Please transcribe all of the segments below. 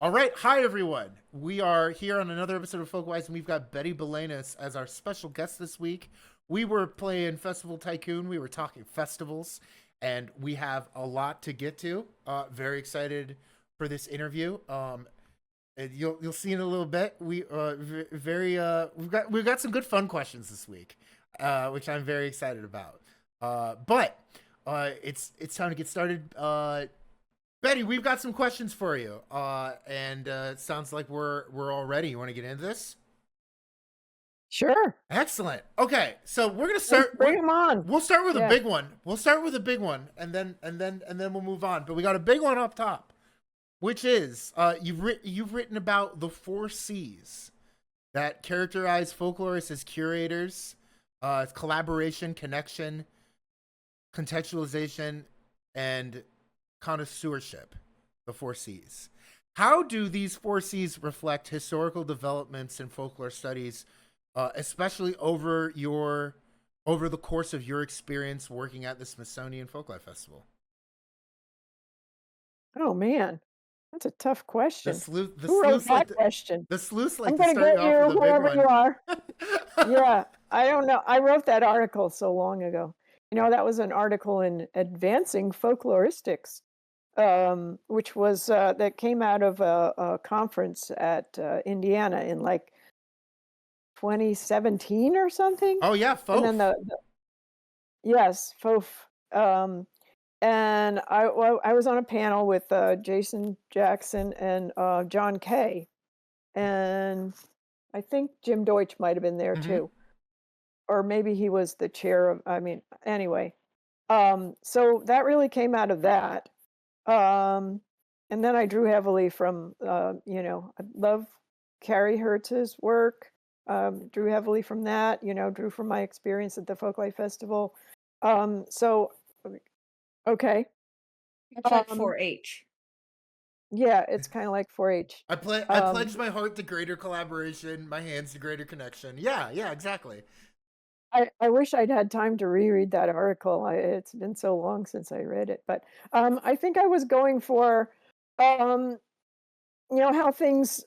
All right, hi everyone. We are here on another episode of Folkwise, and we've got Betty Belanus as our special guest this week. We were playing Festival Tycoon. We were talking festivals, and we have a lot to get to. Very excited for this interview. And you'll see in a little bit. We've got some good fun questions this week, which I'm very excited about. But it's time to get started. Betty, we've got some questions for you, and it sounds like we're all ready. You want to get into this? Sure. Excellent. Okay, so we're gonna Let's start. bring them on. We'll start with a Yeah. big one. We'll start with a big one, and then we'll move on. But we got a big one up top, which is you've written about the four C's that characterize folklorists as curators: it's collaboration, connection, contextualization, and connoisseurship, the four C's. How do these four C's reflect historical developments in folklore studies, especially over the course of your experience working at the Smithsonian Folklife Festival? Oh man, that's a tough The question. sleuth, the Who wrote sleuths like that to, question? the sleuths like I'm to gonna start you get off with you, a big whoever you one. are. Yeah, I don't know. I wrote that article so long ago. That was an article in Advancing Folkloristics, which was that came out of a conference at Indiana in like 2017 or something. Oh yeah, And then Fof. yes, FOF. And I was on a panel with Jason Jackson and John Kay, and I think Jim Deutsch might have been there Mm-hmm. too, or maybe he was the chair of. I mean, anyway. So that really came out of that, um, and then I drew heavily from I love Carrie Hertz's work. Drew heavily from that. Drew from my experience at the Folklife Festival. So okay. Much like Um, 4-H. Yeah, it's kinda like 4-H. I Um, pledged my heart to greater collaboration, my hands to greater connection. Yeah, yeah, exactly. I wish I'd had time to reread that article. It's been so long since I read it, but, I think I was going for, um, how things,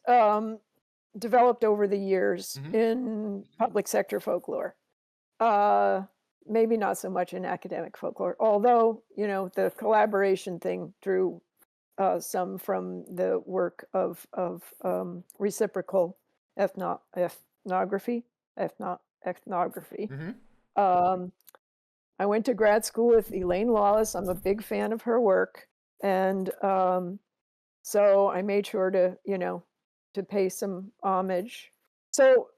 developed over the years Mm-hmm. in public sector folklore. Uh, Maybe not so much in academic folklore, although, the collaboration thing drew, some from the work of reciprocal ethnography, ethnography. Mm-hmm. Um, I went to grad school with Elaine Lawless. I'm a big fan of her work, and so I made sure to pay some homage. So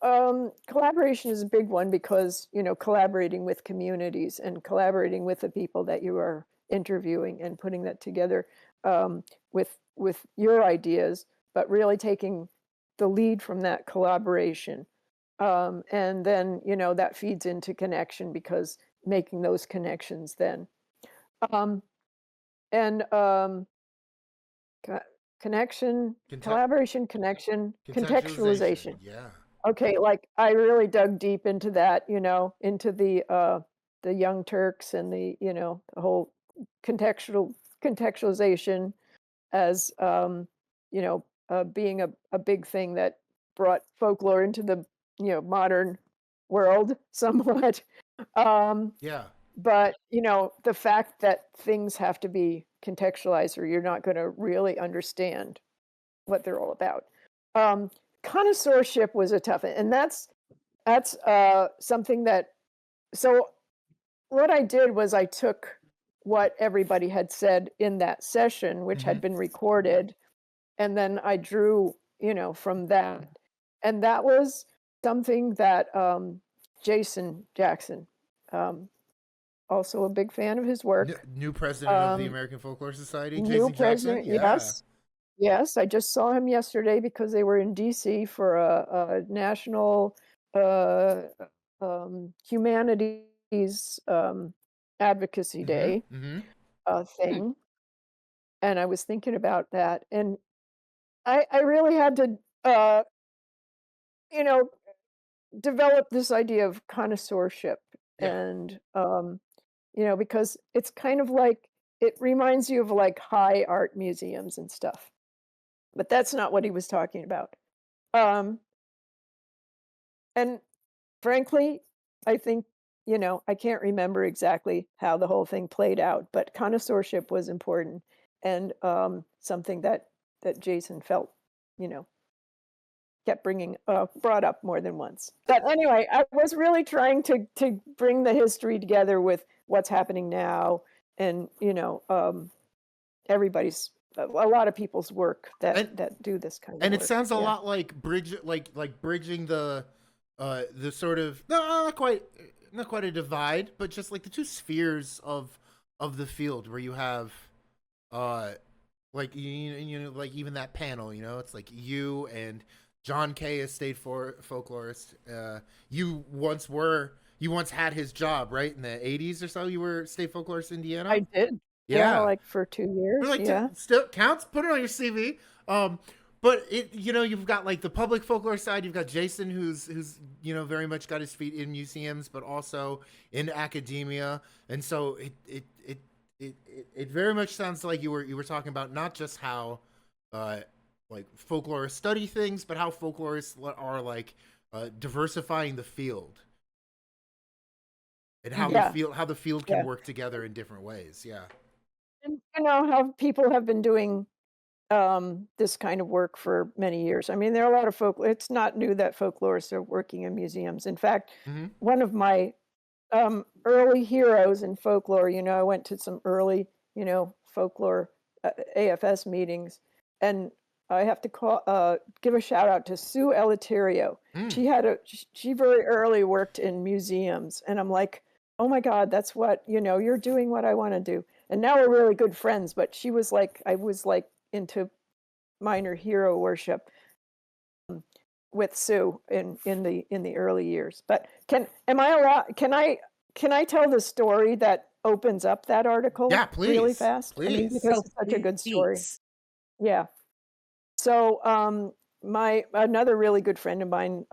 collaboration is a big one because collaborating with communities and collaborating with the people that you are interviewing and putting that together with your ideas, but really taking the lead from that collaboration, and then that feeds into connection because making those connections then um, and Co connection, Conte- collaboration, connection, contextualization. contextualization. Yeah. Okay, like, I really dug deep into that, into the Young Turks and the whole contextualization as, being a big thing that brought folklore into the, modern world somewhat. Um Yeah. but, the fact that things have to be contextualized or you're not gonna really understand what they're all about. Um, Connoisseurship was a tough one, and that's something that so what I did was I took what everybody had said in that session, which Mm-hmm. had been recorded, and then I drew, from that. And that was something that, Jason Jackson, um, also a big fan of his work. New president of the Um, American Folklore Society, New Jason Jackson. president, Yeah. yes. Yes, I just saw him yesterday because they were in DC for a national, uh, humanities, advocacy Mm-hmm. day, Mm-hmm. Hmm. thing, and I was thinking about that, and I really had to, you know, develop this idea of connoisseurship Yeah. and, because it's kind of like it reminds you of, like, high art museums and stuff. but that's not what he was talking about. Um, and frankly, I think, I can't remember exactly how the whole thing played out, but connoisseurship was important and something that Jason felt, you know, kept brought up more than once. But anyway, I was really trying to bring the history together with what's happening now, and everybody's a lot of people's work And that do this kind of and it work. sounds a Yeah. lot like bridging the sort of, no, not quite a divide, but just like the two spheres of the field, where you have uh like like even that panel, it's like you and John Kay, a state folklorist. You once had his job, right, in the 80s or so. You were state folklorist in I Indiana. did. Yeah, Yeah. like for 2 We're years, like, yeah. still counts. Put it on your CV. But you've got like the public folklore side. You've got Jason, who's very much got his feet in museums, but also in academia. And so it very much sounds like you were talking about not just how uh like folklorists study things, but how folklorists are like diversifying the field, and how Yeah, the field can yeah. work together in different ways. Yeah. And how people have been doing this kind of work for many years. I mean, there are a lot of it's not new that folklorists are working in museums. In fact, Mm-hmm. one of my early heroes in folklore, I went to some early, folklore AFS meetings, and I have to give a shout out to Sue Eleuterio. Mm. She very early worked in museums, and I'm like, oh my God, that's what, you're doing what I want to do. And now we're really good friends, but I was like into minor hero worship with Sue in the early years. But can I tell the story that opens up that Yeah, article really please, fast? I mean, please. because Oh, it's such a good story. please. Yeah. So my another really good friend of mine,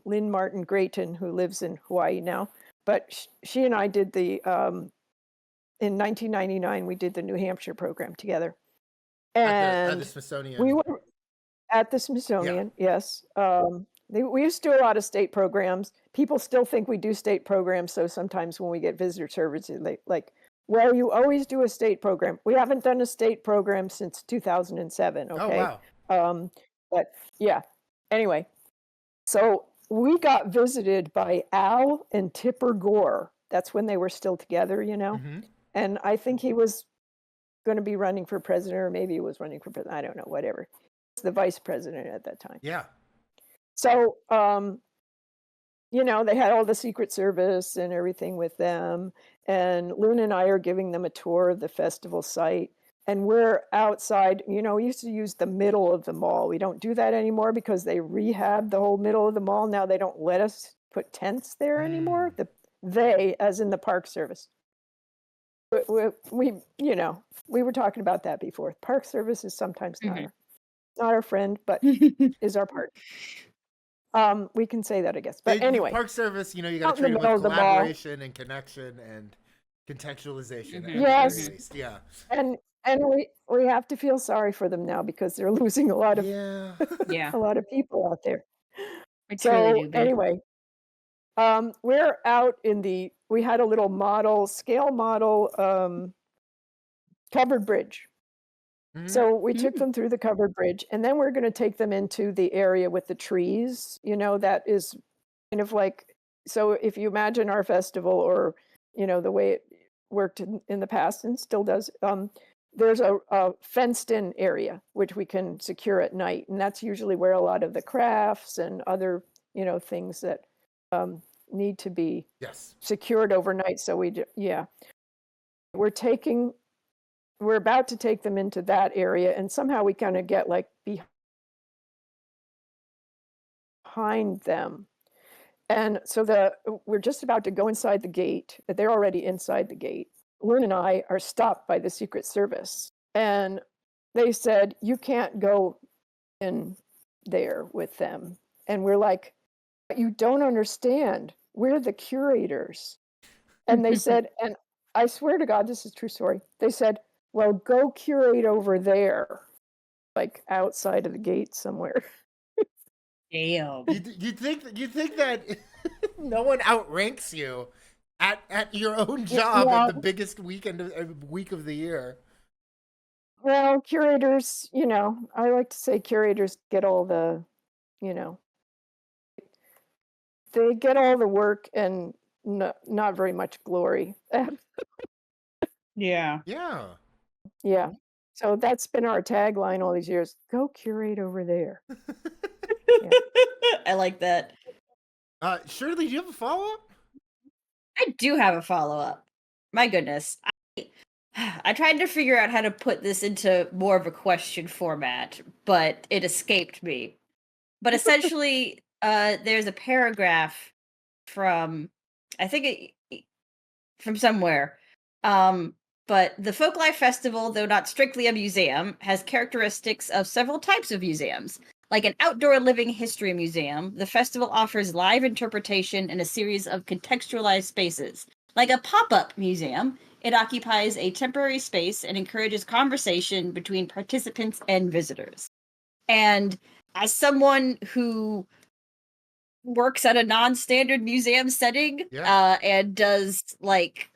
Lynn Martin Grayton, who lives in Hawaii now, but she and I did in 1999 we did the New Hampshire program together, At the and we Smithsonian. were at the Yeah. Smithsonian, yes. We used to do a lot of state programs. People still think we do state programs, so sometimes when we get visitor services, they like, well, you always do a state program. We haven't done a state program since 2007, Oh okay? wow. Um, but yeah, anyway, so we got visited by Al and Tipper Gore. That's when they were still together. Mm-hmm. And I think he was going to be running for president, or maybe he was running for president. I don't know, whatever. He was the vice president at that time. Yeah. So, they had all the Secret Service and everything with them. And Loon and I are giving them a tour of the festival site. And we're outside, we used to use the middle of the mall. We don't do that anymore because they rehabbed the whole middle of the mall. Now they don't let us put tents there Mm. anymore. They, as in the Park Service. We were talking about that before. Park Service is sometimes Mhm. not our friend, but is our partner. We can say that, I guess. But The anyway, Park Service, you got to out in the treat it middle with of the mall. collaboration and connection and contextualization at the Yes, very least. Yeah. and we have to feel sorry for them now because they're losing a lot of Yeah. Yeah, a lot of people out there. I truly So do, Beth. anyway, we're out we had a little scale model covered bridge. Mm-hmm. So we took Mm. them through the covered bridge, and then we're going to take them into the area with the trees, that is kind of like, so if you imagine our festival, or, the way it worked in the past and still does, there's a fenced in area which we can secure at night. And that's usually where a lot of the crafts and other, things that need to be Yes. secured overnight. So yeah, we're taking we're about to take them into that area, and somehow we kind of get like behind them. And so we're just about to go inside the gate. They're already inside the gate. Lynn and I are stopped by the Secret Service, and they said, you can't go in there with them. And we're like, you don't understand. We're the curators. And they said, and I swear to God, this is a true story. They said, well, go curate over there. like outside of the gate somewhere. Damn. You think that no one outranks you at your own job at Yeah, the biggest week of the year. well, curators, I like to say curators get all the, you know, they get all the work and not very much glory. Yeah. Yeah. Yeah. So that's been our tagline all these years. Go curate over there. Yeah. I like that. Shirley, do you have a follow-up? I do have a follow-up. My goodness. I tried to figure out how to put this into more of a question format, but it escaped me. But essentially, there's a paragraph from, I think from somewhere. But the Folklife Festival, though not strictly a museum, has characteristics of several types of museums. Like an outdoor living history museum, the festival offers live interpretation in a series of contextualized spaces. Like a pop-up museum, it occupies a temporary space and encourages conversation between participants and visitors. And as someone who works at a non-standard museum setting, Yeah. and does like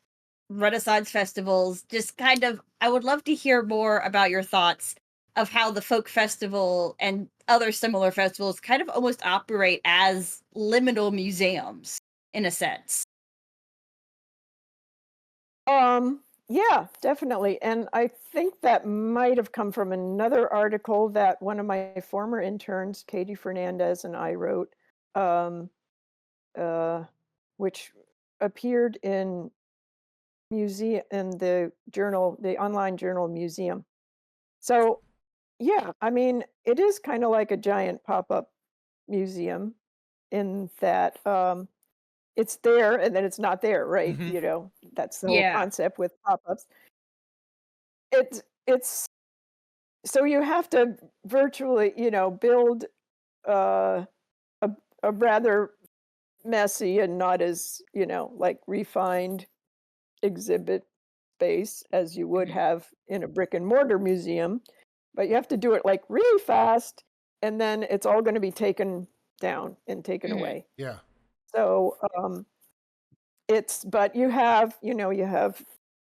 Renaissance festivals, just kind of, I would love to hear more about your thoughts of how the folk festival and other similar festivals kind of almost operate as liminal museums in a sense. Yeah, definitely. And I think that might have come from another article that one of my former interns, Katie Fernandez, and I wrote, um, uh, which appeared in the online journal Museum. So yeah, I mean, it is kind of like a giant pop-up museum in that it's there and then it's not there, right? Hmm. That's the whole Yeah. concept with pop-ups. It's so you have to virtually, build uh, a a rather messy and not as, like refined exhibit space as you would Mhm. have in a brick and mortar museum, but you have to do it like really fast, and then it's all going to be taken down and taken Mhm. away. Yeah. So but you have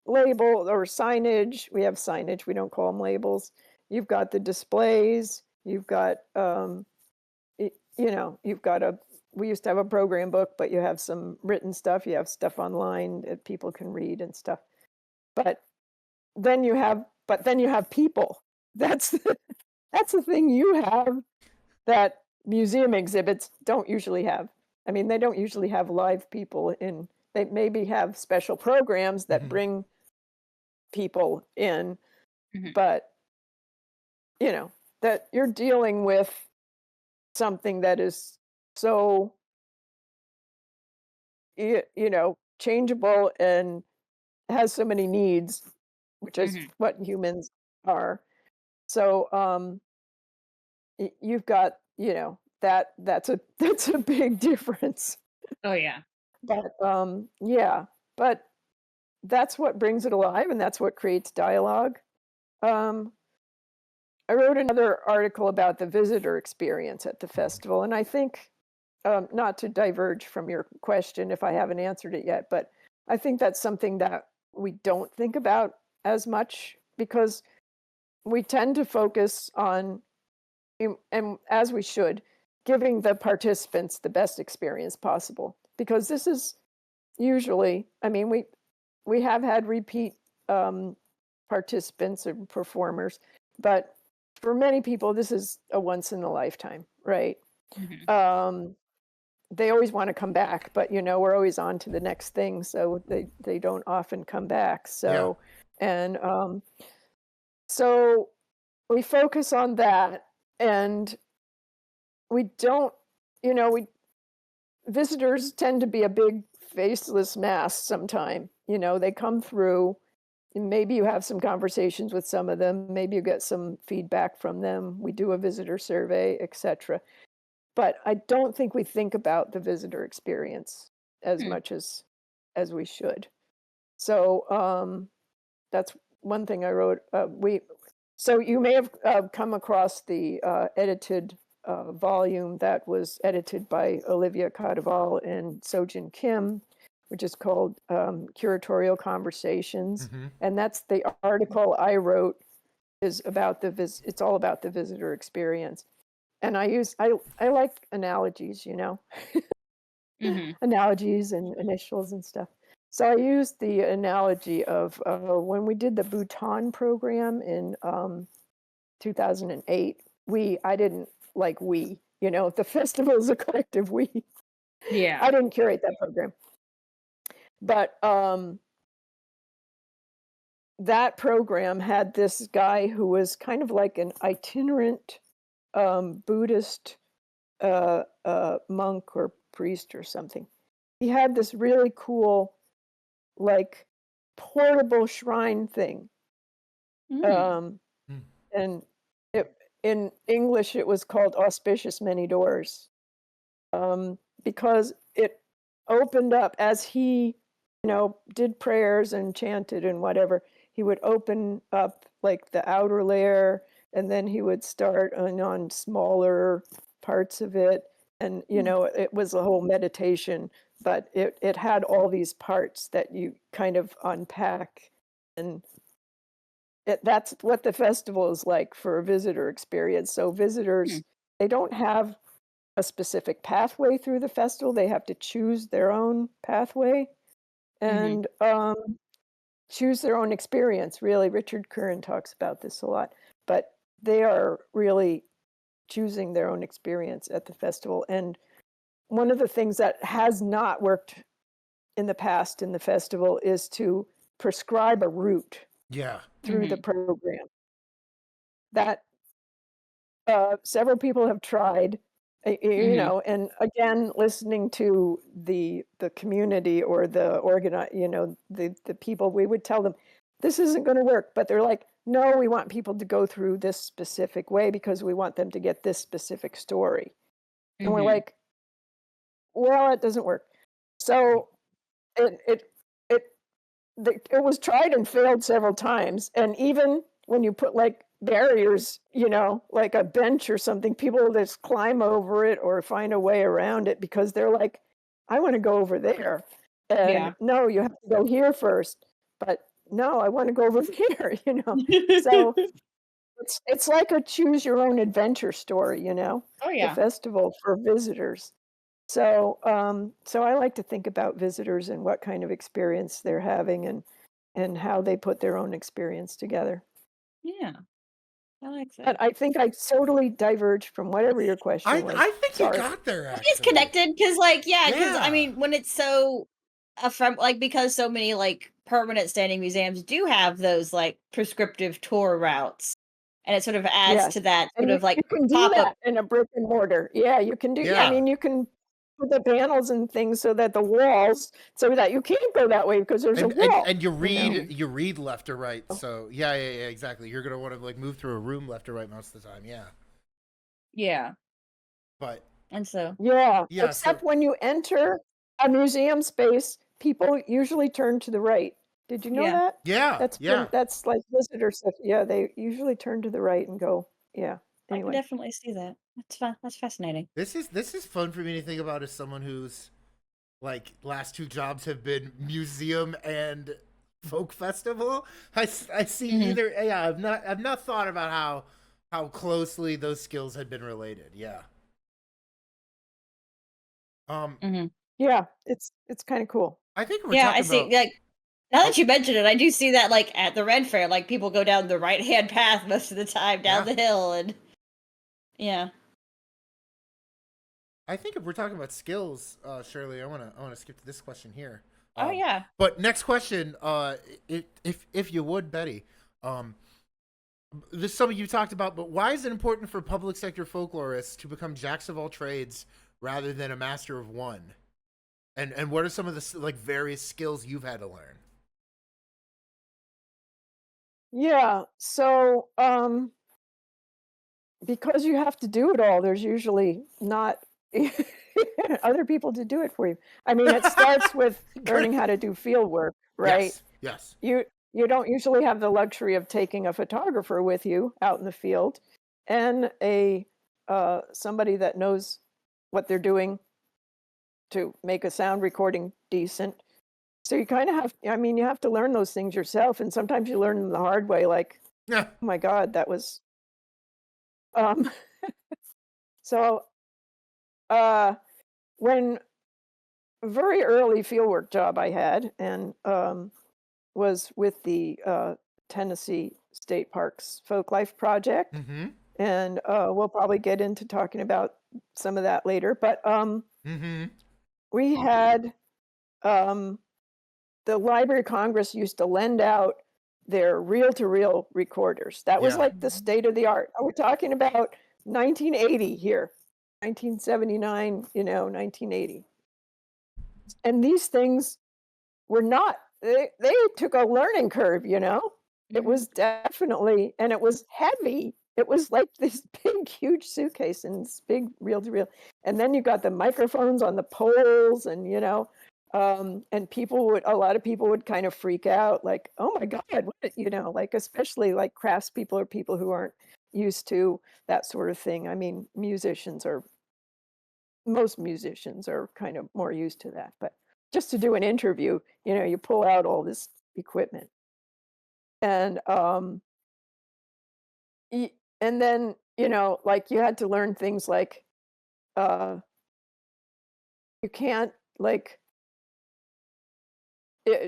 label or signage. We have signage. We don't call them labels. You've got the displays. You've got you've got we used to have a program book, but you have some written stuff. You have stuff online that people can read and stuff. But then you have people. That's that's the thing you have that museum exhibits don't usually have. I mean, they don't usually have live people in. They maybe have special programs that Hmm. bring people in, Mhm. but that you're dealing with something that is so changeable and has so many needs, which is Mhm. what humans are. So you've got that's a that's a big difference. Oh yeah. But yeah, but that's what brings it alive, and that's what creates dialogue. um I wrote another article about the visitor experience at the festival, and I think, not to diverge from your question if I haven't answered it yet, but I think that's something that we don't think about as much because we tend to focus on, and as we should, giving the participants the best experience possible. Because this is usually, I mean, we have had repeat participants or performers, but for many people, this is a once in a lifetime, right? Mhm. Um, they always want to come back, but we're always on to the next thing, so they don't often come back. Yeah. And so we focus on that, and we don't, we visitors tend to be a big faceless mass sometime. They come through, and maybe you have some conversations with some of them, maybe you get some feedback from them. We do a visitor survey, etc. But I don't think we think about the visitor experience as Hmm. much as we should. So that's one thing I wrote. So you may have come across the edited volume that was edited by Olivia Cadaval and Sojin Kim, which is called Curatorial Conversations. Mhm. And that's the article I wrote is about it's all about the visitor experience. And I like analogies, Hmm. analogies and initials and stuff. So I used the analogy of when we did the Bhutan program in 2008. I didn't like the festival is a collective we. Yeah. I didn't curate that program, but that program had this guy who was kind of like an itinerant Buddhist monk or priest or something. He had this really cool, like, portable shrine thing. Mm. And in English, it was called Auspicious Many Doors, because it opened up as he, did prayers and chanted and whatever. He would open up like the outer layer, and then he would start on smaller parts of it. And, it was a whole meditation, but it had all these parts that you kind of unpack. And that's what the festival is like for a visitor experience. So visitors, they don't have a specific pathway through the festival. They have to choose their own pathway and choose their own experience. Really, Richard Curran talks about this a lot, but they are really choosing their own experience at the festival. And one of the things that has not worked in the past in the festival is to prescribe a route Yeah. through the program. That several people have tried, and again, listening to the community or the the people, we would tell them, this isn't going to work, but they're like, no, we want people to go through this specific way because we want them to get this specific story. And we're like, well, it doesn't work. So it was tried and failed several times. And even when you put like barriers, like a bench or something, people just climb over it or find a way around it because they're like, I want to go over there. And Yeah. no, you have to go here first. But no, I want to go over here, So it's like a choose your own adventure story, Oh the yeah. festival for visitors. So so I like to think about visitors and what kind of experience they're having and how they put their own experience together. Yeah. I like But that. I think I totally diverged from whatever your question was. I think Sorry. you got there, It's actually. connected because, like, because I Yeah. mean, when it's so because so many like permanent standing museums do have those like prescriptive tour routes, and it sort of adds Yes. to that And sort of like you can do pop up. that in a brick and mortar. Yeah, you can do. I Yeah. mean, you can put the panels and things so that the walls, so that you can't go that way because there's a wall. And you read know? you read left or right. So yeah, exactly. You're gonna want to like move through a room left or right most of the time. Yeah. Yeah, But and so yeah, Except when you enter a museum space, people usually turn to the right. Did you know Yeah. that? yeah. That's like visitor stuff. Yeah, they usually turn to the right and go. Yeah. I can Anyway. definitely see that. That's fun. That's fascinating. This is fun for me to think about as someone whose like last two jobs have been museum and folk festival. I see either. Yeah, I've not thought about how closely those skills had been related. Yeah. Yeah, it's kind of cool. I think we're Yeah, talking I see. about. Like now that you mention it, I do see that like at the Red Fair, like people go down the right hand path most of the time down Yeah. the hill, and yeah. I think if we're talking about skills, Shirley, I wanna skip to this question here. Oh yeah. But next question, if you would, Betty, this is something you talked about, but why is it important for public sector folklorists to become jacks of all trades rather than a master of one? And what are some of the like various skills you've had to learn? Yeah. So because you have to do it all, there's usually not other people to do it for you. I mean, it starts with learning how to do field work, right? Yes. You you don't usually have the luxury of taking a photographer with you out in the field and somebody that knows what they're doing to make a sound recording decent. So you kind of have, you have to learn those things yourself, and sometimes you learn them the hard way, like, Yeah. oh my God, that was, so, when very early fieldwork job I had, and was with the Tennessee State Parks Folklife Project, Mm-hmm. and we'll probably get into talking about some of that later. But Mm-hmm. we had the Library of Congress used to lend out their reel-to-reel recorders. That was Yeah. like the state of the art. We're talking about 1980 here, 1979, 1980. And these things were not, they took a learning curve, It was definitely, and it was heavy. It was like this big, huge suitcase and this big reel-to-reel. And then you got the microphones on the poles, and, and a lot of people would kind of freak out, like, oh my God, what, like, especially like craftspeople or people who aren't used to that sort of thing. I mean, most musicians are kind of more used to that, but just to do an interview, you pull out all this equipment. And and then, like, you had to learn things like you can't, like,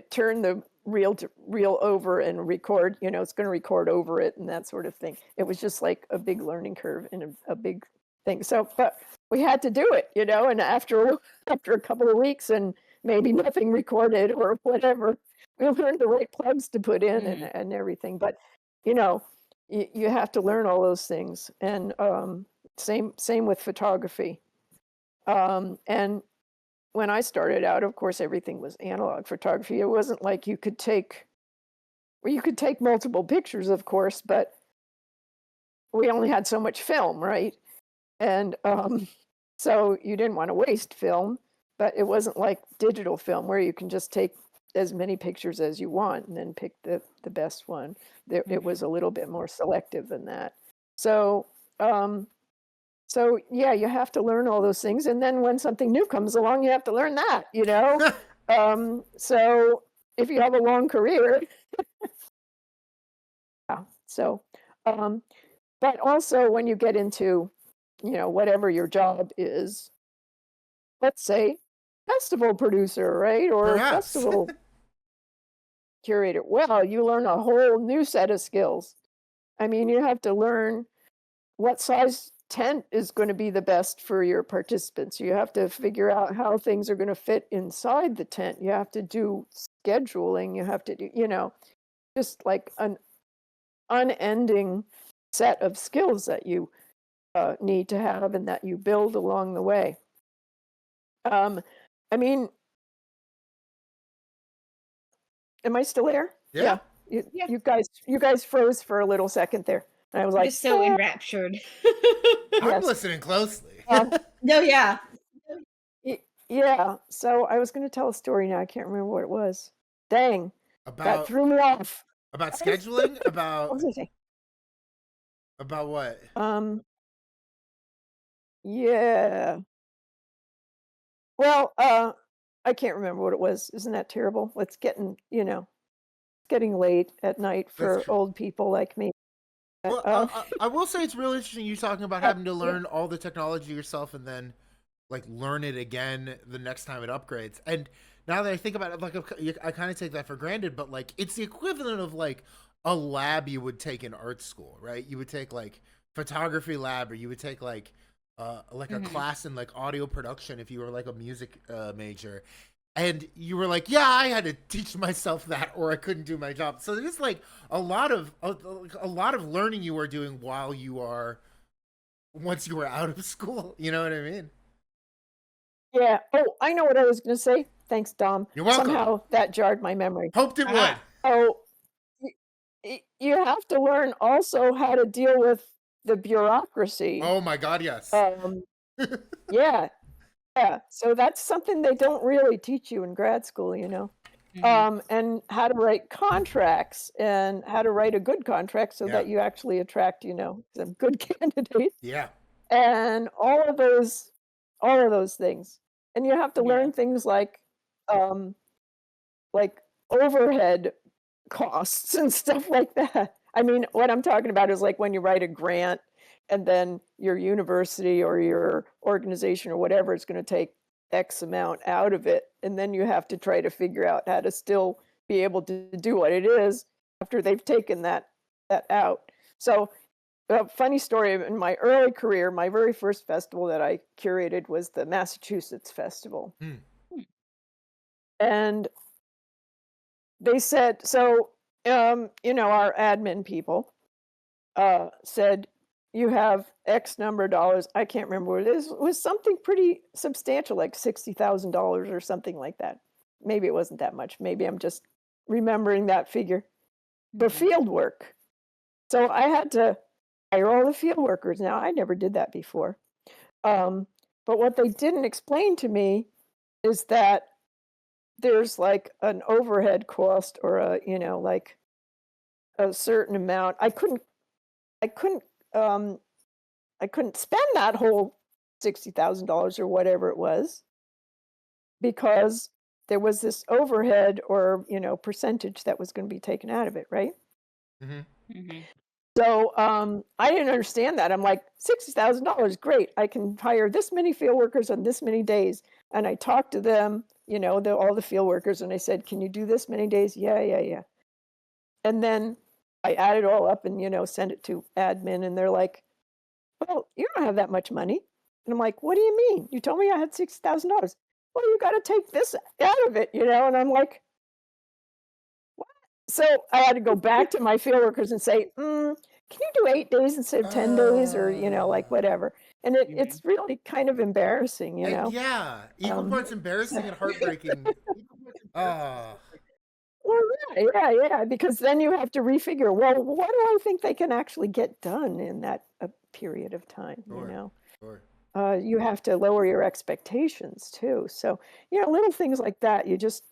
turn the reel over and record, it's going to record over it and that sort of thing. It was just like a big learning curve and a big thing. So, but we had to do it, and after a couple of weeks and maybe nothing recorded or whatever, we learned the right plugs to put in and everything. But, you have to learn all those things. And same with photography. And when I started out, of course, everything was analog photography. It wasn't like you could take multiple pictures, of course, but we only had so much film, right? And so you didn't want to waste film, but it wasn't like digital film where you can just take as many pictures as you want and then pick the best one. It was a little bit more selective than that. So yeah, you have to learn all those things, and then when something new comes along, you have to learn that, So if you have a long career, yeah. So, but also when you get into, whatever your job is, let's say festival producer, right, or Perhaps. festival curator. Well, you learn a whole new set of skills. I mean, you have to learn what size tent is going to be the best for your participants. You have to figure out how things are going to fit inside the tent. You have to do scheduling. You have to do, just like an unending set of skills that you need to have and that you build along the way. I mean, am I still there? Yeah. Yeah. You guys froze for a little second there. And I was I'm like, just so enraptured. I'm Yes. listening closely. No, yeah. Yeah. So I was going to tell a story now. I can't remember what it was. Dang, that about threw me off. scheduling? What About was I saying? what? Yeah. Well, I can't remember what it was. Isn't that terrible? It's getting late at night for true. old people like me. Well, I will say it's real interesting you talking about having to learn all the technology yourself and then like learn it again the next time it upgrades. And now that I think about it, like I kind of take that for granted, but like it's the equivalent of like a lab you would take in art school, right? You would take like photography lab, or you would take like a class in like audio production if you were like a music major. And you were like, yeah, I had to teach myself that, or I couldn't do my job. So there's like a lot of learning you are doing while you are, once you were out of school. You know what I mean? Yeah. Oh, I know what I was going to say. Thanks, Dom. You're welcome. Somehow that jarred my memory. Hoped it would. Oh, you have to learn also how to deal with the bureaucracy. Oh my God, yes. Yeah. Yeah. So that's something they don't really teach you in grad school, and how to write contracts and how to write a good contract so Yeah. that you actually attract, some good candidates Yeah. and all of those things. And you have to Yeah. learn things um, like overhead costs and stuff like that. I mean, what I'm talking about is like when you write a grant and then your university or your organization or whatever is going to take X amount out of it. And then you have to try to figure out how to still be able to do what it is after they've taken that out. So a funny story, in my early career, my very first festival that I curated was the Massachusetts Festival. Mm. And they said, so, our admin people said, you have X number of dollars. I can't remember what it is. It was something pretty substantial, like $60,000 or something like that. Maybe it wasn't that much. Maybe I'm just remembering that figure for field work. So I had to hire all the field workers. Now, I never did that before. But what they didn't explain to me is that there's like an overhead cost or like a certain amount. I couldn't spend that whole $60,000 or whatever it was because there was this overhead or percentage that was going to be taken out of it, right? Mm-hmm. So I didn't understand that. I'm like, $60,000, great. I can hire this many field workers on this many days. And I talked to them, all the field workers, and I said, can you do this many days? Yeah. And then I add it all up and, send it to admin. And they're like, well, you don't have that much money. And I'm like, what do you mean? You told me I had $60,000. Well, you got to take this out of it, and I'm like, what? So I had to go back to my field workers and say, can you do 8 days instead of 10 days or, like whatever. And it's really kind of embarrassing, Yeah. Equal parts embarrassing and heartbreaking. Well, yeah, because then you have to refigure, well, what do I think they can actually get done in that period of time, Sure. You have to lower your expectations too. So, little things like that, you just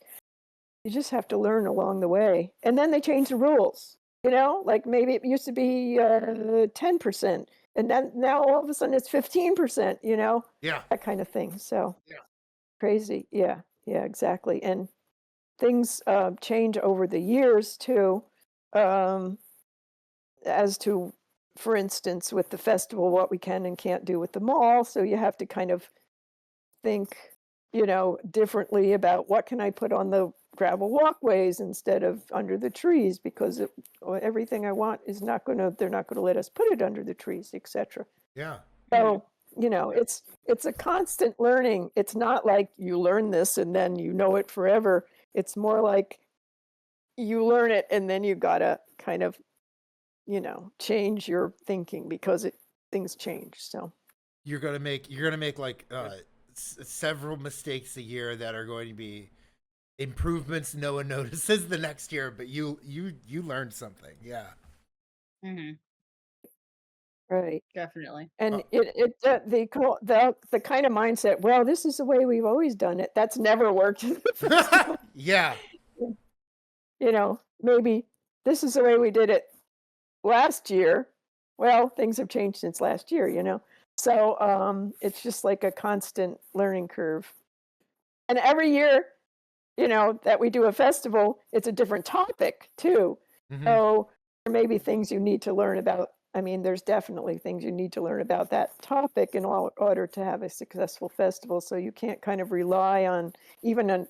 have to learn along the way. And then they change the rules, like maybe it used to be 10%, and then now all of a sudden it's 15%, Yeah. that kind of thing. So crazy. Yeah, exactly. And things change over the years too, as to, for instance, with the festival, what we can and can't do with the mall. So you have to kind of think, differently about what can I put on the gravel walkways instead of under the trees, because everything I want is they're not going to let us put it under the trees, etc. Yeah. So, it's a constant learning. It's not like you learn this and then you know it forever. It's more like you learn it and then you gotta kind of, change your thinking because things change. So You're gonna make like several mistakes a year that are going to be improvements no one notices the next year, but you learned something. Yeah. right. Definitely. And the kind of mindset, well, this is the way we've always done it. That's never worked. Yeah. Maybe this is the way we did it last year. Well, things have changed since last year, So it's just like a constant learning curve. And every year, that we do a festival, it's a different topic too. Mhm. So there may be things you need to learn about. I mean, there's definitely things you need to learn about that topic in order to have a successful festival. So you can't kind of rely on even on,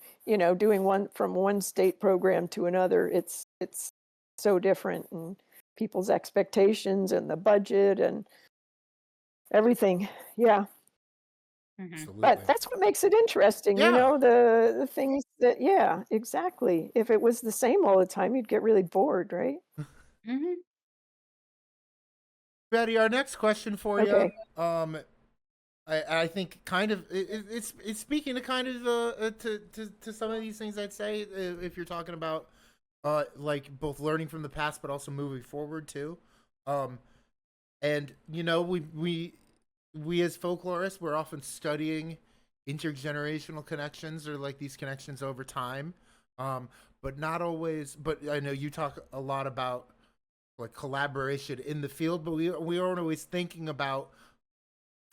doing one from one state program to another. It's so different, and people's expectations and the budget and everything. Yeah. Absolutely. But that's what makes it interesting, Yeah. the things that, yeah, exactly. If it was the same all the time, you'd get really bored, right? Betty, our next question for Okay. you. I think kind of it's speaking to kind of to some of these things. I'd say if you're talking about like both learning from the past but also moving forward too. And we as folklorists, we're often studying intergenerational connections or like these connections over time. But not always. But I know you talk a lot about like collaboration in the field, but we aren't always thinking about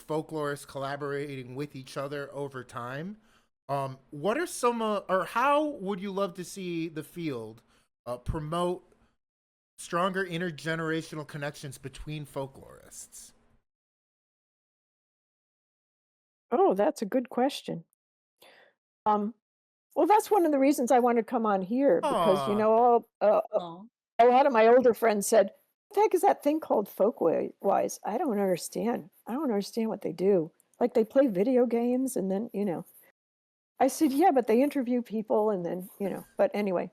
folklorists collaborating with each other over time. What are some, or how would you love to see the field promote stronger intergenerational connections between folklorists? Oh, that's a good question. Um, well, that's one of the reasons I wanted to come on here because, Aw, Oh. a lot of my older friends said, "What the heck is that thing called Folkwise? I don't understand. I don't understand what they do. Like they play video games and then, I said, yeah, but they interview people and then, but anyway,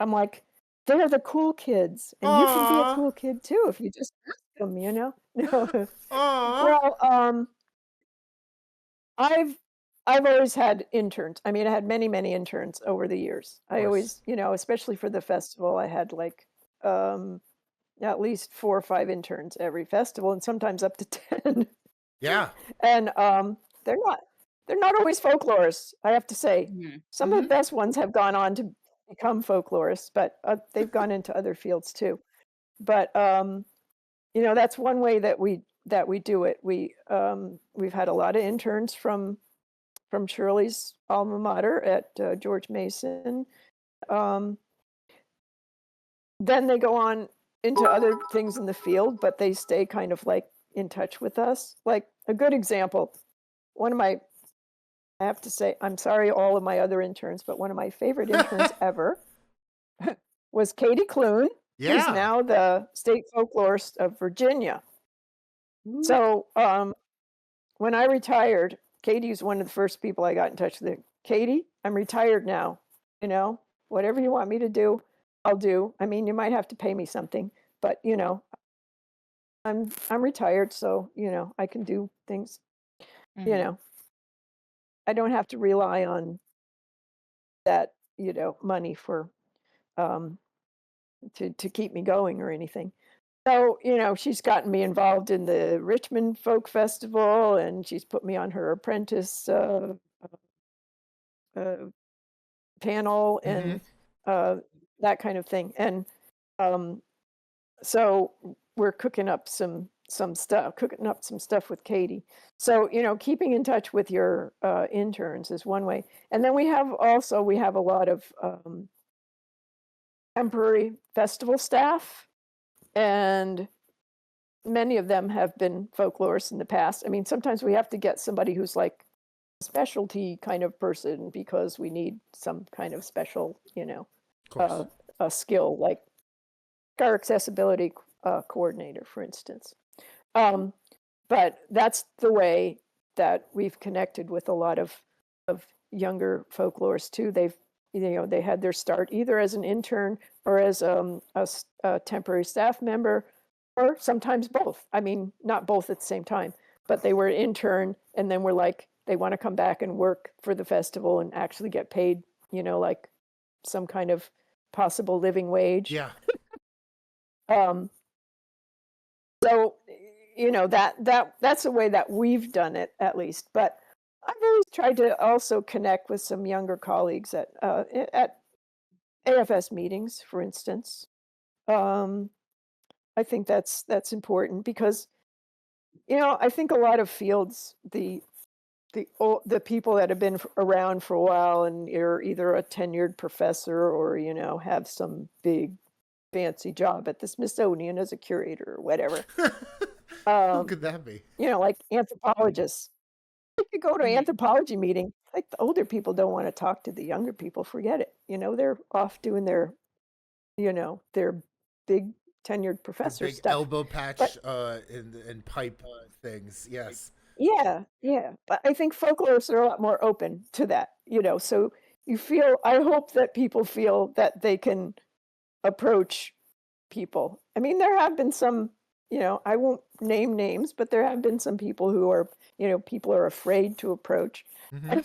I'm like, they're the cool kids and you can be a aw, cool kid too if you just ask them. No. aw. Well, I've I've always had interns. I mean, I had many, many interns over the years. Of I course. always, especially for the festival, I had like um at least 4 or 5 interns every festival and sometimes up to 10. Yeah. And they're not they're not always folklorists, I have to say. Mhm. Some of the Mm-hmm. best ones have gone on to become folklorists, but they've gone into other fields too. But that's one way that we do it. We've had a lot of interns from Shirley's alma mater at George Mason. Um, then they go on into other things in the field, but they stay kind of like in touch with us. Like a good example, one of my I have to say, I'm sorry, all of my other interns, but one of my favorite interns ever was Katie Clune, who's Yeah. now the state folklorist of Virginia. Ooh. So when I retired, Katie was one of the first people I got in touch with. Katie, I'm retired now. Whatever you want me to do, I'll do. I mean, you might have to pay me something, but I'm retired, so I can do things. You Mhm. know, I don't have to rely on that money for um, to keep me going or anything. So she's gotten me involved in the Richmond Folk Festival, and she's put me on her apprentice uh, panel Mm-hmm. and uh, that kind of thing. And um, so we're cooking up some stuff with Katie. So keeping in touch with your interns is one way, and then we have a lot of temporary festival staff, and many of them have been folklorists in the past. I mean, sometimes we have to get somebody who's like a specialty kind of person because we need some kind of special, Of course. a skill, like our accessibility coordinator, for instance. Um, but that's the way that we've connected with a lot of younger folklorists too. They had their start either as an intern or as a temporary staff member, or sometimes both. I mean, not both at the same time, but they were an intern and then were like they want to come back and work for the festival and actually get paid, like some kind of possible living wage. Yeah. Um, so that's the way that we've done it, at least. But I've always tried to also connect with some younger colleagues at AFS meetings, for instance. um, I think that's important because I think a lot of fields, the people that have been around for a while and you're either a tenured professor or have some big fancy job at the Smithsonian as a curator or whatever. Who um, could that be? like anthropologists. If you go to an Mhm. anthropology meeting, like the older people don't want to talk to the younger people, forget it. They're off doing their big tenured Their professor big stuff. elbow But patch and pipe things. Yes. yeah, yeah. But I think folklorists are a lot more open to that. So I hope that people feel that they can approach people. I mean, there have been some, I won't name names, but there have been some people who are, people are afraid to approach. Mm-hmm.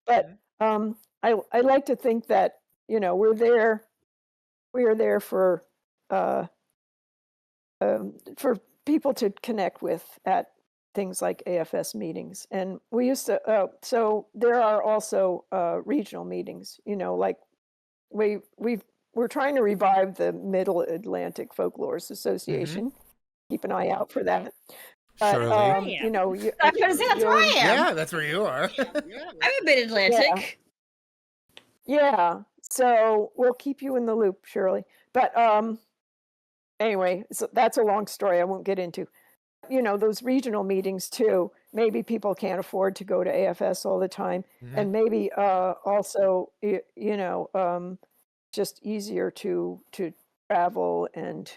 But I like to think that, we are there uh, for people to connect with at things like AFS meetings. And we used to, so there are also regional meetings, like we're trying to revive the Middle Atlantic Folklorists Association. Keep an eye out for that. But Shirley. you know, I was gonna say that's where I am. Yeah, that's where you are. I'm a bit Atlantic. Yeah. So we'll keep you in the loop, Shirley. But anyway, so that's a long story I won't get into. You know, those regional meetings too, maybe people can't afford to go to AFS all the time. And maybe also, you know, just easier to travel and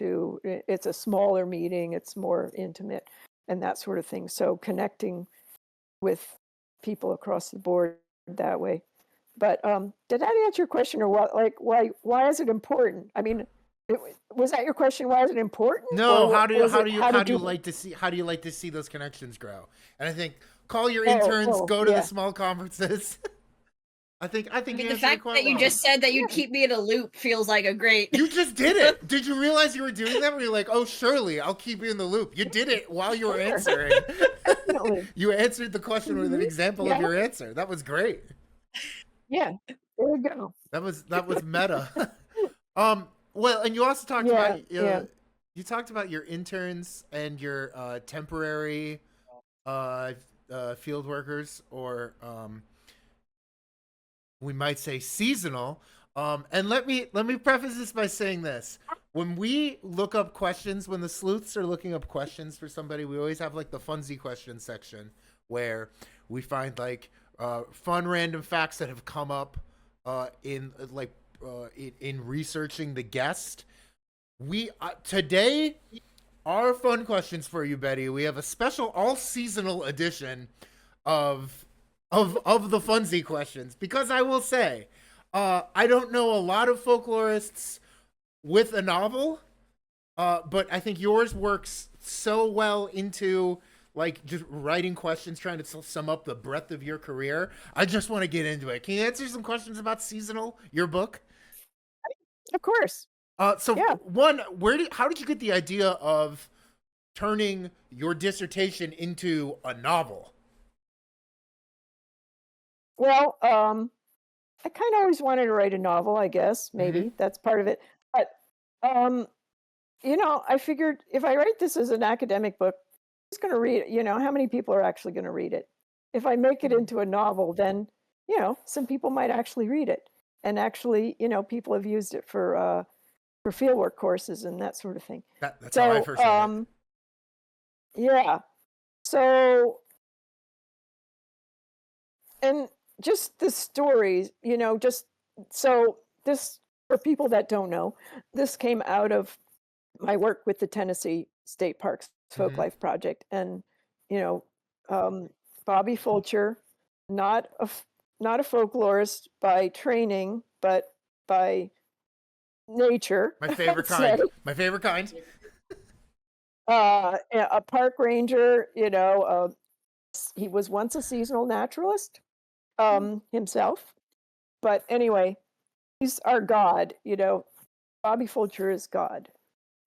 it's a smaller meeting, it's more intimate and that sort of thing. So connecting with people across the board that way. But did that answer your question, or what? Like, why is it important? I mean, was that your question? Why is it important? No, Or how do you do like to see those connections grow? And I think call your interns, go to the small conferences. I think I mean, you the answered it fact quite that you well. just said that you'd keep me in a loop feels like a great. You just did it. Did you realize you were doing that? Where you're like, oh, Shirley, I'll keep you in the loop. You did it while you were answering. Definitely. You answered the question with an example of your answer. That was great. Yeah, there we go. That was meta. Well, and you also talked about you talked about your interns and your temporary field workers, or we might say seasonal. And let me preface this by saying this: when we look up questions, when the sleuths are looking up questions for somebody, we always have like the funsy question section where we find like fun random facts that have come up in researching the guest. We today, our fun questions for you, Betty. We have a special all seasonal edition of the funsy questions, because I will say, I don't know a lot of folklorists with a novel, but I think yours works so well into like just writing questions, trying to sum up the breadth of your career. I just want to get into it. Can you answer some questions about seasonal, your book? Of course. One, how did you get the idea of turning your dissertation into a novel? Well, I kind of always wanted to write a novel, I guess. Maybe that's part of it. But, you know, I figured if I write this as an academic book, who's going to read it? You know, how many people are actually going to read it? If I make it into a novel, then, you know, some people might actually read it. And actually, you know, people have used it for fieldwork courses and that sort of thing. That's how I first read it. Yeah. So, and just the stories, you know, just so this, for people that don't know, this came out of my work with the Tennessee State Parks Folklife Project. And, you know, Bobby Fulcher, not a folklorist by training, but by nature. My favorite kind. My favorite kind. A park ranger, you know, he was once a seasonal naturalist himself. But anyway, he's our God, you know. Bobby Fulcher is God.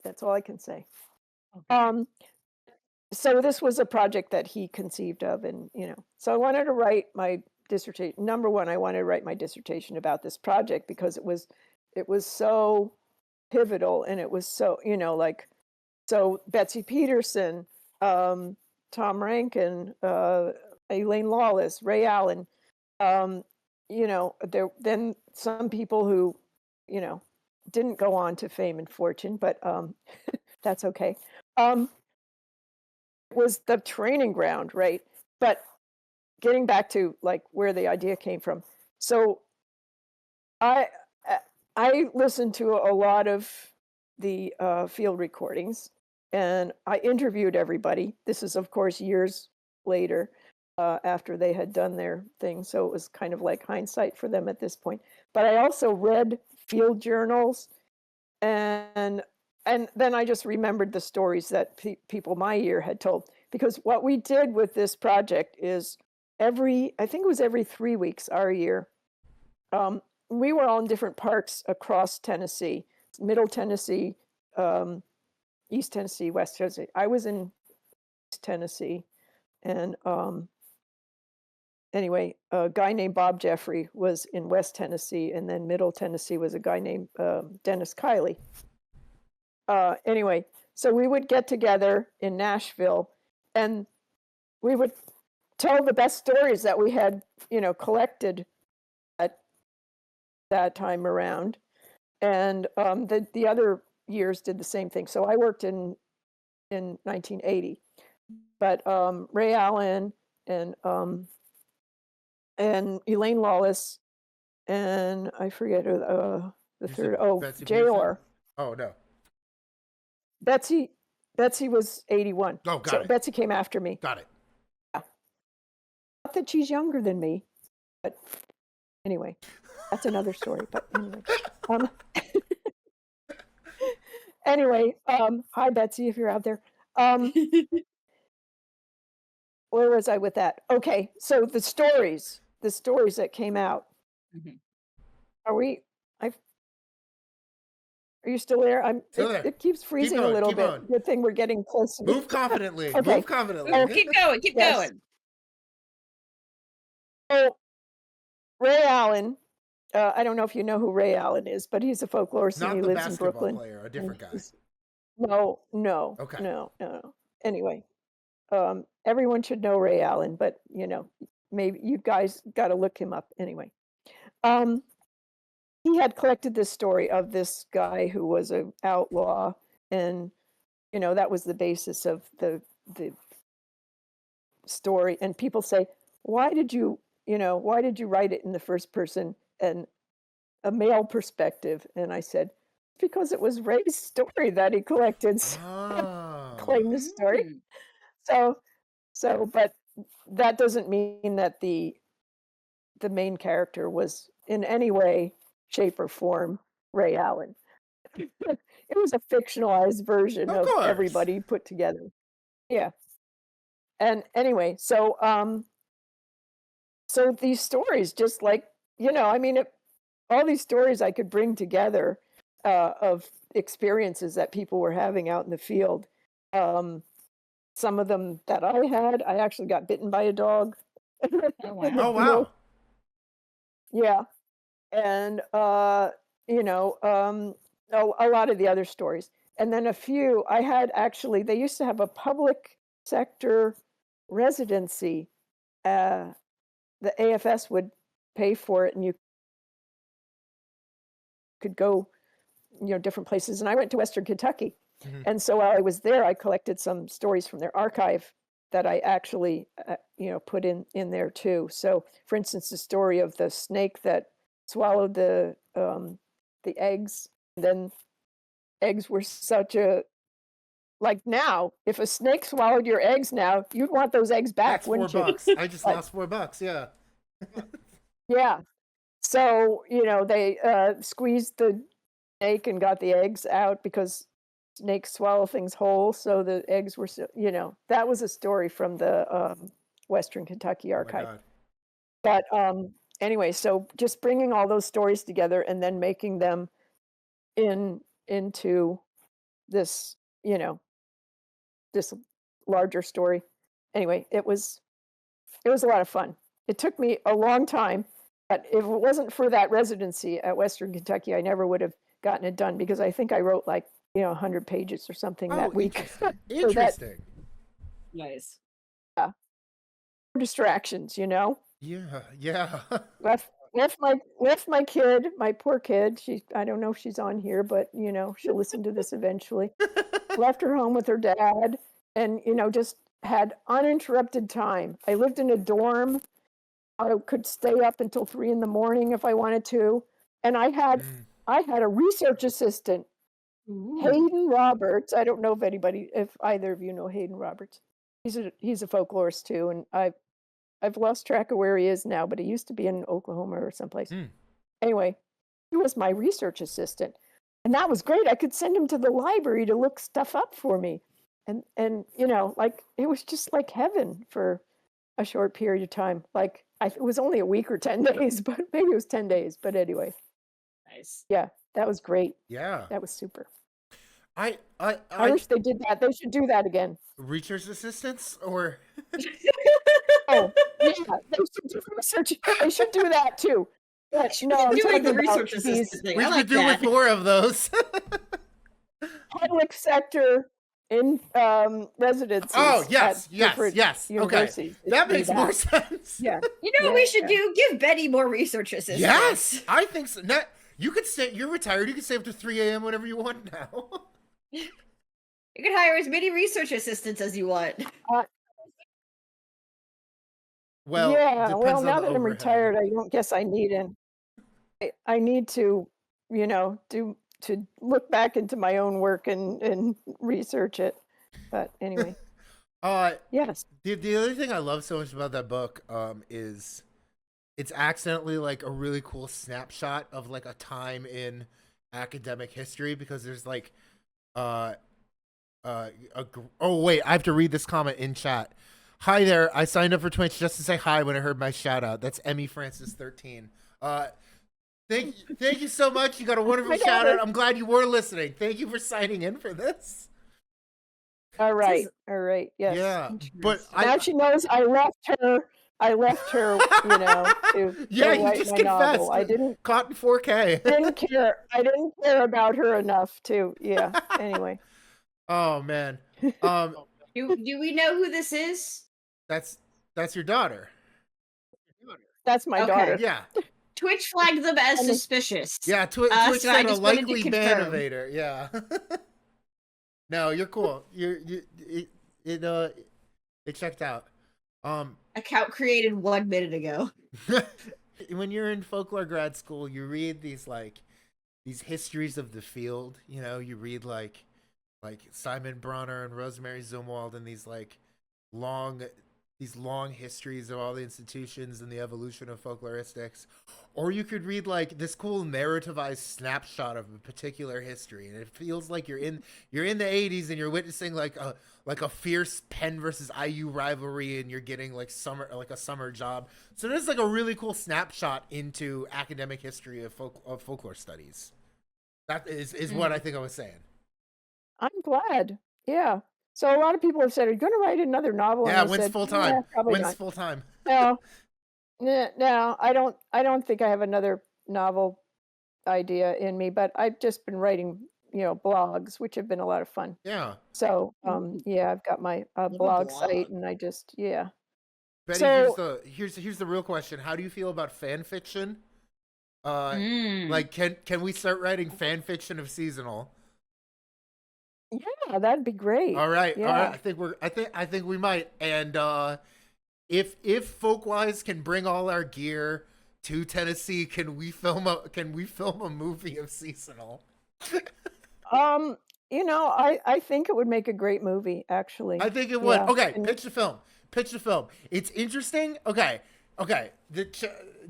That's all I can say. Okay. So this was a project that he conceived of, and, you know, so I wanted to write my dissertation. Number one, I wanted to write my dissertation about this project because it was so pivotal, and it was so, you know, like, so Betsy Peterson, Tom Rankin, Elaine Lawless, Ray Allen, you know, then some people who, you know, didn't go on to fame and fortune, but that's okay. Was the training ground, right? But getting back to like where the idea came from. So I listened to a lot of the field recordings, and I interviewed everybody. This is, of course, years later, after they had done their thing. So it was kind of like hindsight for them at this point. But I also read field journals, and then I just remembered the stories that people my year had told. Because what we did with this project is I think it was every 3 weeks our year, we were all in different parks across Tennessee, Middle Tennessee, East Tennessee, West Tennessee. I was in East Tennessee, and anyway, a guy named Bob Jeffrey was in West Tennessee, and then Middle Tennessee was a guy named Dennis Kiley. Anyway, so we would get together in Nashville, and we would tell the best stories that we had, collected at that time around. And the other years did the same thing. So I worked in 1980, but Ray Allen and Elaine Lawless, and I forget the You third. said Oh, Betsy J.R. Oh, no. Betsy was 81. Oh, got So it. Betsy came after me. Got it. Not that she's younger than me, but anyway, that's another story. But anyway, hi Betsy, if you're out there. Where was I with that? Okay, so the stories that came out. Mhm. Are you still there? Still there. It keeps freezing going, a little keep bit. going. Good thing we're getting close to Move confidently. Okay. Move confidently. Oh, keep going, keep Yes. going. So Ray Allen, I don't know if you know who Ray Allen is, but he's a folklorist and Not he the lives in basketball Brooklyn. player, a different guy. No. Okay. No. Anyway, everyone should know Ray Allen, but maybe you guys got to look him up anyway. He had collected this story of this guy who was an outlaw, and that was the basis of the story. And people say, why did you write it in the first person and a male perspective? And I said, because it was Ray's story that he collected. Oh. Claim the story. So, but that doesn't mean that the main character was in any way, shape, or form Ray Allen. It was a fictionalized version Of of course. everybody put together. Yeah. And anyway, so these stories, just like all these stories I could bring together of experiences that people were having out in the field. Some of them that I actually got bitten by a dog. Oh, wow. Oh, wow. Yeah. And, a lot of the other stories. And then a few, I had actually, they used to have a public sector residency. The AFS would pay for it and you could go, different places. And I went to Western Kentucky. Mhm. And so while I was there, I collected some stories from their archive that I actually, put in there too. So, for instance, the story of the snake that swallowed the eggs. And then eggs were like now, if a snake swallowed your eggs now, you'd want those eggs back, That's wouldn't $4. you? I just Like- lost $4. Yeah. Yeah. So, they squeezed the snake and got the eggs out because snakes swallow things whole. So the eggs were, that was a story from the Western Kentucky Oh my archive. God. But anyway, so just bringing all those stories together and then making them into this, this larger story. Anyway, it was a lot of fun. It took me a long time, but if it wasn't for that residency at Western Kentucky, I never would have gotten it done because I think I wrote 100 pages or something that week. Interesting. that- Interesting. Nice. Distractions, Yeah. left my kid, my poor kid. I don't know if she's on here, but she'll listen to this eventually. Left her home with her dad, and just had uninterrupted time. I lived in a dorm. I could stay up until 3 a.m. if I wanted to, and I had a research assistant, Hayden Roberts. I don't know if either of you know Hayden Roberts. He's a folklorist too, and I've lost track of where he is now, but he used to be in Oklahoma or someplace. Anyway, he was my research assistant, and that was great. I could send him to the library to look stuff up for me, and it was just like heaven for a short period of time. It was only a week or 10 days, but maybe it was 10 days. But anyway, Nice. yeah, that was great. Yeah. That was super. I wish they did that. They should do that again. research assistants or Oh, yeah, they should do research. They should do that too. But no, I'm Doing the talking about research these assistant thing. We I should like do that. with more of those. public sector in residencies. Oh, yes, at yes, different yes. Okay. universities. They That should do makes more sense. Yeah. You know what we should do? Give Betty more research assistants. Yes, I think so. Now, you could stay, you're retired. You can stay up to 3 a.m. whenever you want now. You can hire as many research assistants as you want. Well, yeah. depends Well, on now the that I'm overhead. retired, I don't guess I need an. I need to, to look back into my own work and research it. But anyway, yes. The other thing I love so much about that book is it's accidentally like a really cool snapshot of like a time in academic history, because there's like oh wait, I have to read this comment in chat. Hi there, I signed up for Twitch just to say hi when I heard my shout out. That's Emmy Francis 13. Thank you so much. You got a wonderful shout out. I'm glad you were listening. Thank you for signing in for this. All right. Yes. Yeah, but Now she knows I left her, to yeah, you write just my confessed. novel. I didn't Caught in 4K. I didn't care about her enough to. Yeah. Anyway. Oh man. Do we know who this is? That's your daughter. That's my Okay. daughter. Yeah. Twitch flagged them as suspicious. Yeah, Twitch so I said a just wanted to likely confirm. banivator. Yeah. No, you're cool. It checked out. Account created 1 minute ago. When you're in folklore grad school, you read these histories of the field. You read like Simon Bronner and Rosemary Zumwalt, and these long histories of all the institutions and the evolution of folkloristics. Or you could read like this cool narrativized snapshot of a particular history, and it feels like you're in the 80s and you're witnessing like a fierce Penn versus IU rivalry, and you're getting like a summer job. So there's like a really cool snapshot into academic history of folklore studies. That is what I think I was saying. I'm glad. Yeah. So a lot of people have said, "Are you going to write another novel?" Yeah, and I when's said, full time? "Nah, probably When's not." full time? No, I don't think I have another novel idea in me, but I've just been writing, blogs, which have been a lot of fun. Yeah. So, yeah, I've got my blog site, and I just, yeah. Betty, So- here's the real question. How do you feel about fan fiction? Like, can we start writing fan fiction of seasonal? Yeah, that'd be great. All right. Yeah. I think we might. And if Folkwise can bring all our gear to Tennessee, can we film a movie of seasonal? I think it would make a great movie, actually. I think it would. Yeah. Okay, And- pitch the film. It's interesting. Okay. The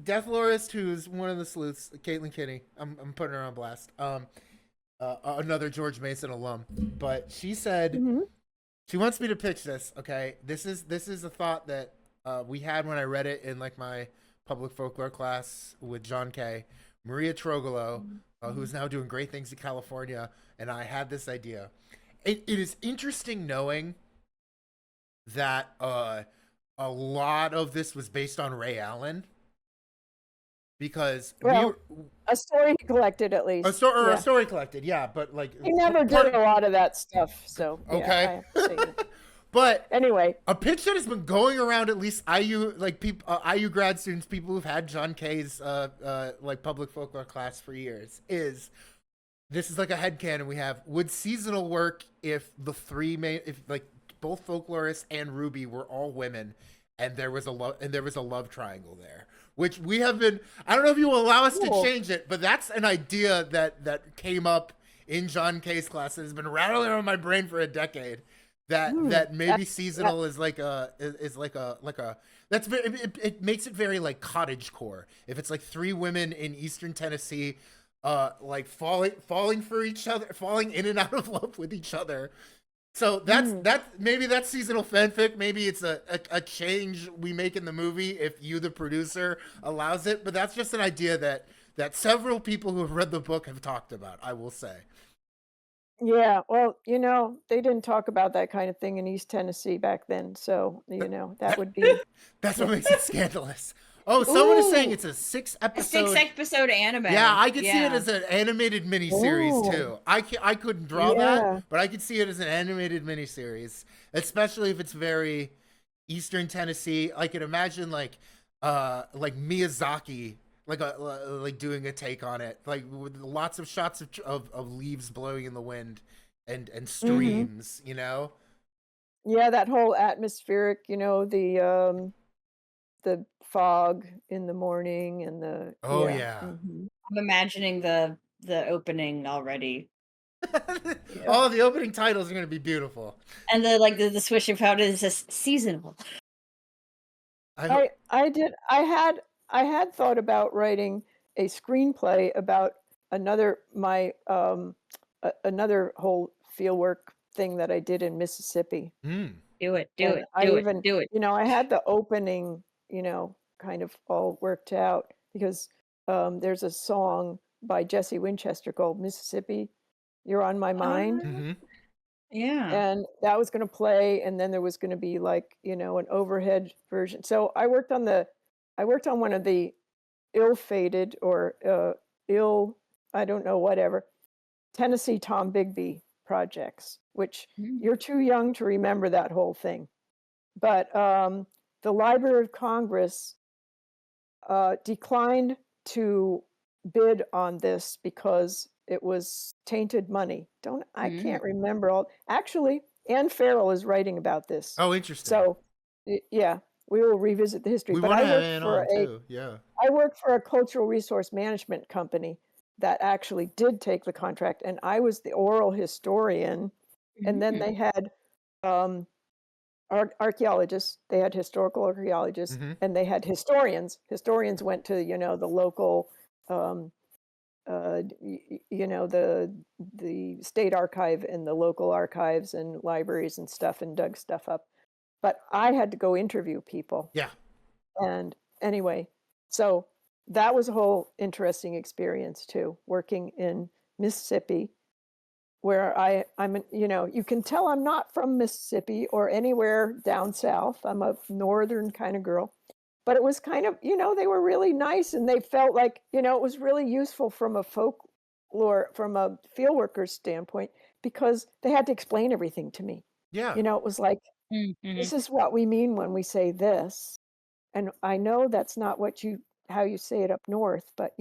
Death Lorist, who's one of the sleuths, Caitlin Kinney. I'm putting her on blast. Another George Mason alum, but she said Mhm. she wants me to pitch this. Okay, this is a thought that we had when I read it in like my public folklore class with John Kay, Maria Trogolo, who's now doing great things in California, and I had this idea. It is interesting knowing that a lot of this was based on Ray Allen, because Well, a story he collected, at least. a story collected, yeah, but like He never did a lot of that stuff, so yeah, Okay. I have to say that. But Anyway, a pitch that has been going around, at least IU grad students, people who've had John Kay's like public folklore class for years, is this is like a headcanon we have. Would seasonal work if if like both folklorists and Ruby were all women, and there was a love triangle there, which we have been. I don't know if you will allow us to Cool. change it, but that's an idea that came up in John Kay's class that has been rattling around my brain for a decade. That maybe seasonal is like a that's very, it makes it very like cottage core. If it's like three women in Eastern Tennessee, like falling for each other, falling in and out of love with each other. So that's seasonal fanfic. Maybe it's a change we make in the movie if you, the producer, allows it. But that's just an idea that several people who have read the book have talked about, I will say. Yeah, well, they didn't talk about that kind of thing in East Tennessee back then, so, that would be That's what yeah. makes it scandalous. Oh, someone is saying Ooh, it's a six A six episode. episode anime. Yeah, I could see it Yeah. as an animated miniseries oh, too. I couldn't draw that, yeah. but I could see it as an animated miniseries, especially if it's very Eastern Tennessee. I could imagine like Miyazaki like doing a take on it, like with lots of shots of leaves blowing in the wind and Mhm. streams, you know. Yeah, that whole atmospheric, the fog in the morning and the Oh yeah. yeah. Mhm. I'm imagining the opening already. Yeah. Oh, the opening titles are gonna be beautiful. And the swishing fountain is just seasonal. I hope. I had thought about writing a screenplay about another whole fieldwork thing that I did in Mississippi. Mm. Do it, do And it, I do it, even, do it. I had the opening, kind of all worked out because there's a song by Jesse Winchester called Mississippi, You're on My Mind. Hmm. Yeah. And that was going to play, and then there was going to be like, an overhead version. So I worked on one of the ill-fated or I don't know, whatever, Tennessee Tom Bigby projects, which Mm. you're too young to remember that whole thing. But the Library of Congress declined to bid on this because it was tainted money. I Mm. can't remember all. Actually, Ann Farrell is writing about this. Oh, interesting. So, yeah, we will revisit the history. We But want to have Ann on too. Yeah. I worked for a cultural resource management company that actually did take the contract, and I was the oral historian. And then they Mm. had um, archaeologists, they had historical archaeologists, Hmm. and they had historians. Historians went to, the local, um, the state archive and the local archives and libraries and stuff and dug stuff up. But I had to go interview people. Yeah. And anyway, so that was a whole interesting experience too, working in Mississippi, where you can tell I'm not from Mississippi or anywhere down south. I'm a northern kind of girl. But it was kind of, they were really nice and they felt like, it was really useful from a folklore, from a fieldworker's standpoint, because they had to explain everything to me. Yeah. It was like, Mm-hmm. this is what we mean when we say this. And I know that's not how you say it up north, but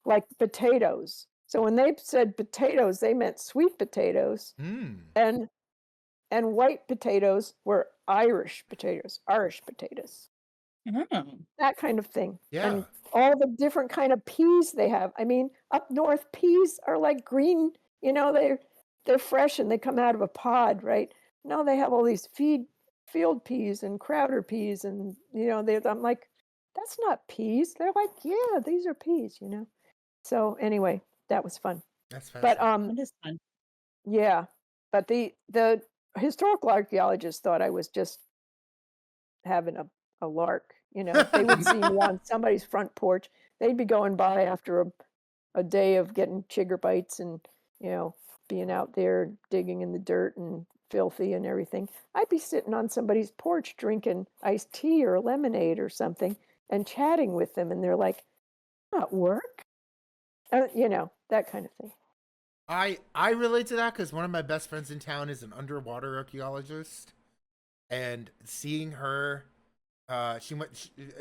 like potatoes. So when they said potatoes, they meant sweet potatoes, Mm. and white potatoes were Irish potatoes, Mm. that kind of thing. Yeah. And all the different kind of peas they have. I mean, up north, peas are like green. They're fresh and they come out of a pod, right? No, they have all these field peas and crowder peas, and I'm like, that's not peas. They're like, yeah, these are peas. So anyway, that was fun. That's But fascinating. That is fun. yeah, but the historical archaeologists thought I was just having a lark. They would see me on somebody's front porch. They'd be going by after a day of getting chigger bites and being out there digging in the dirt and filthy and everything. I'd be sitting on somebody's porch drinking iced tea or lemonade or something and chatting with them, and they're like, "Not work," that kind of thing. I relate to that because one of my best friends in town is an underwater archaeologist, and seeing her,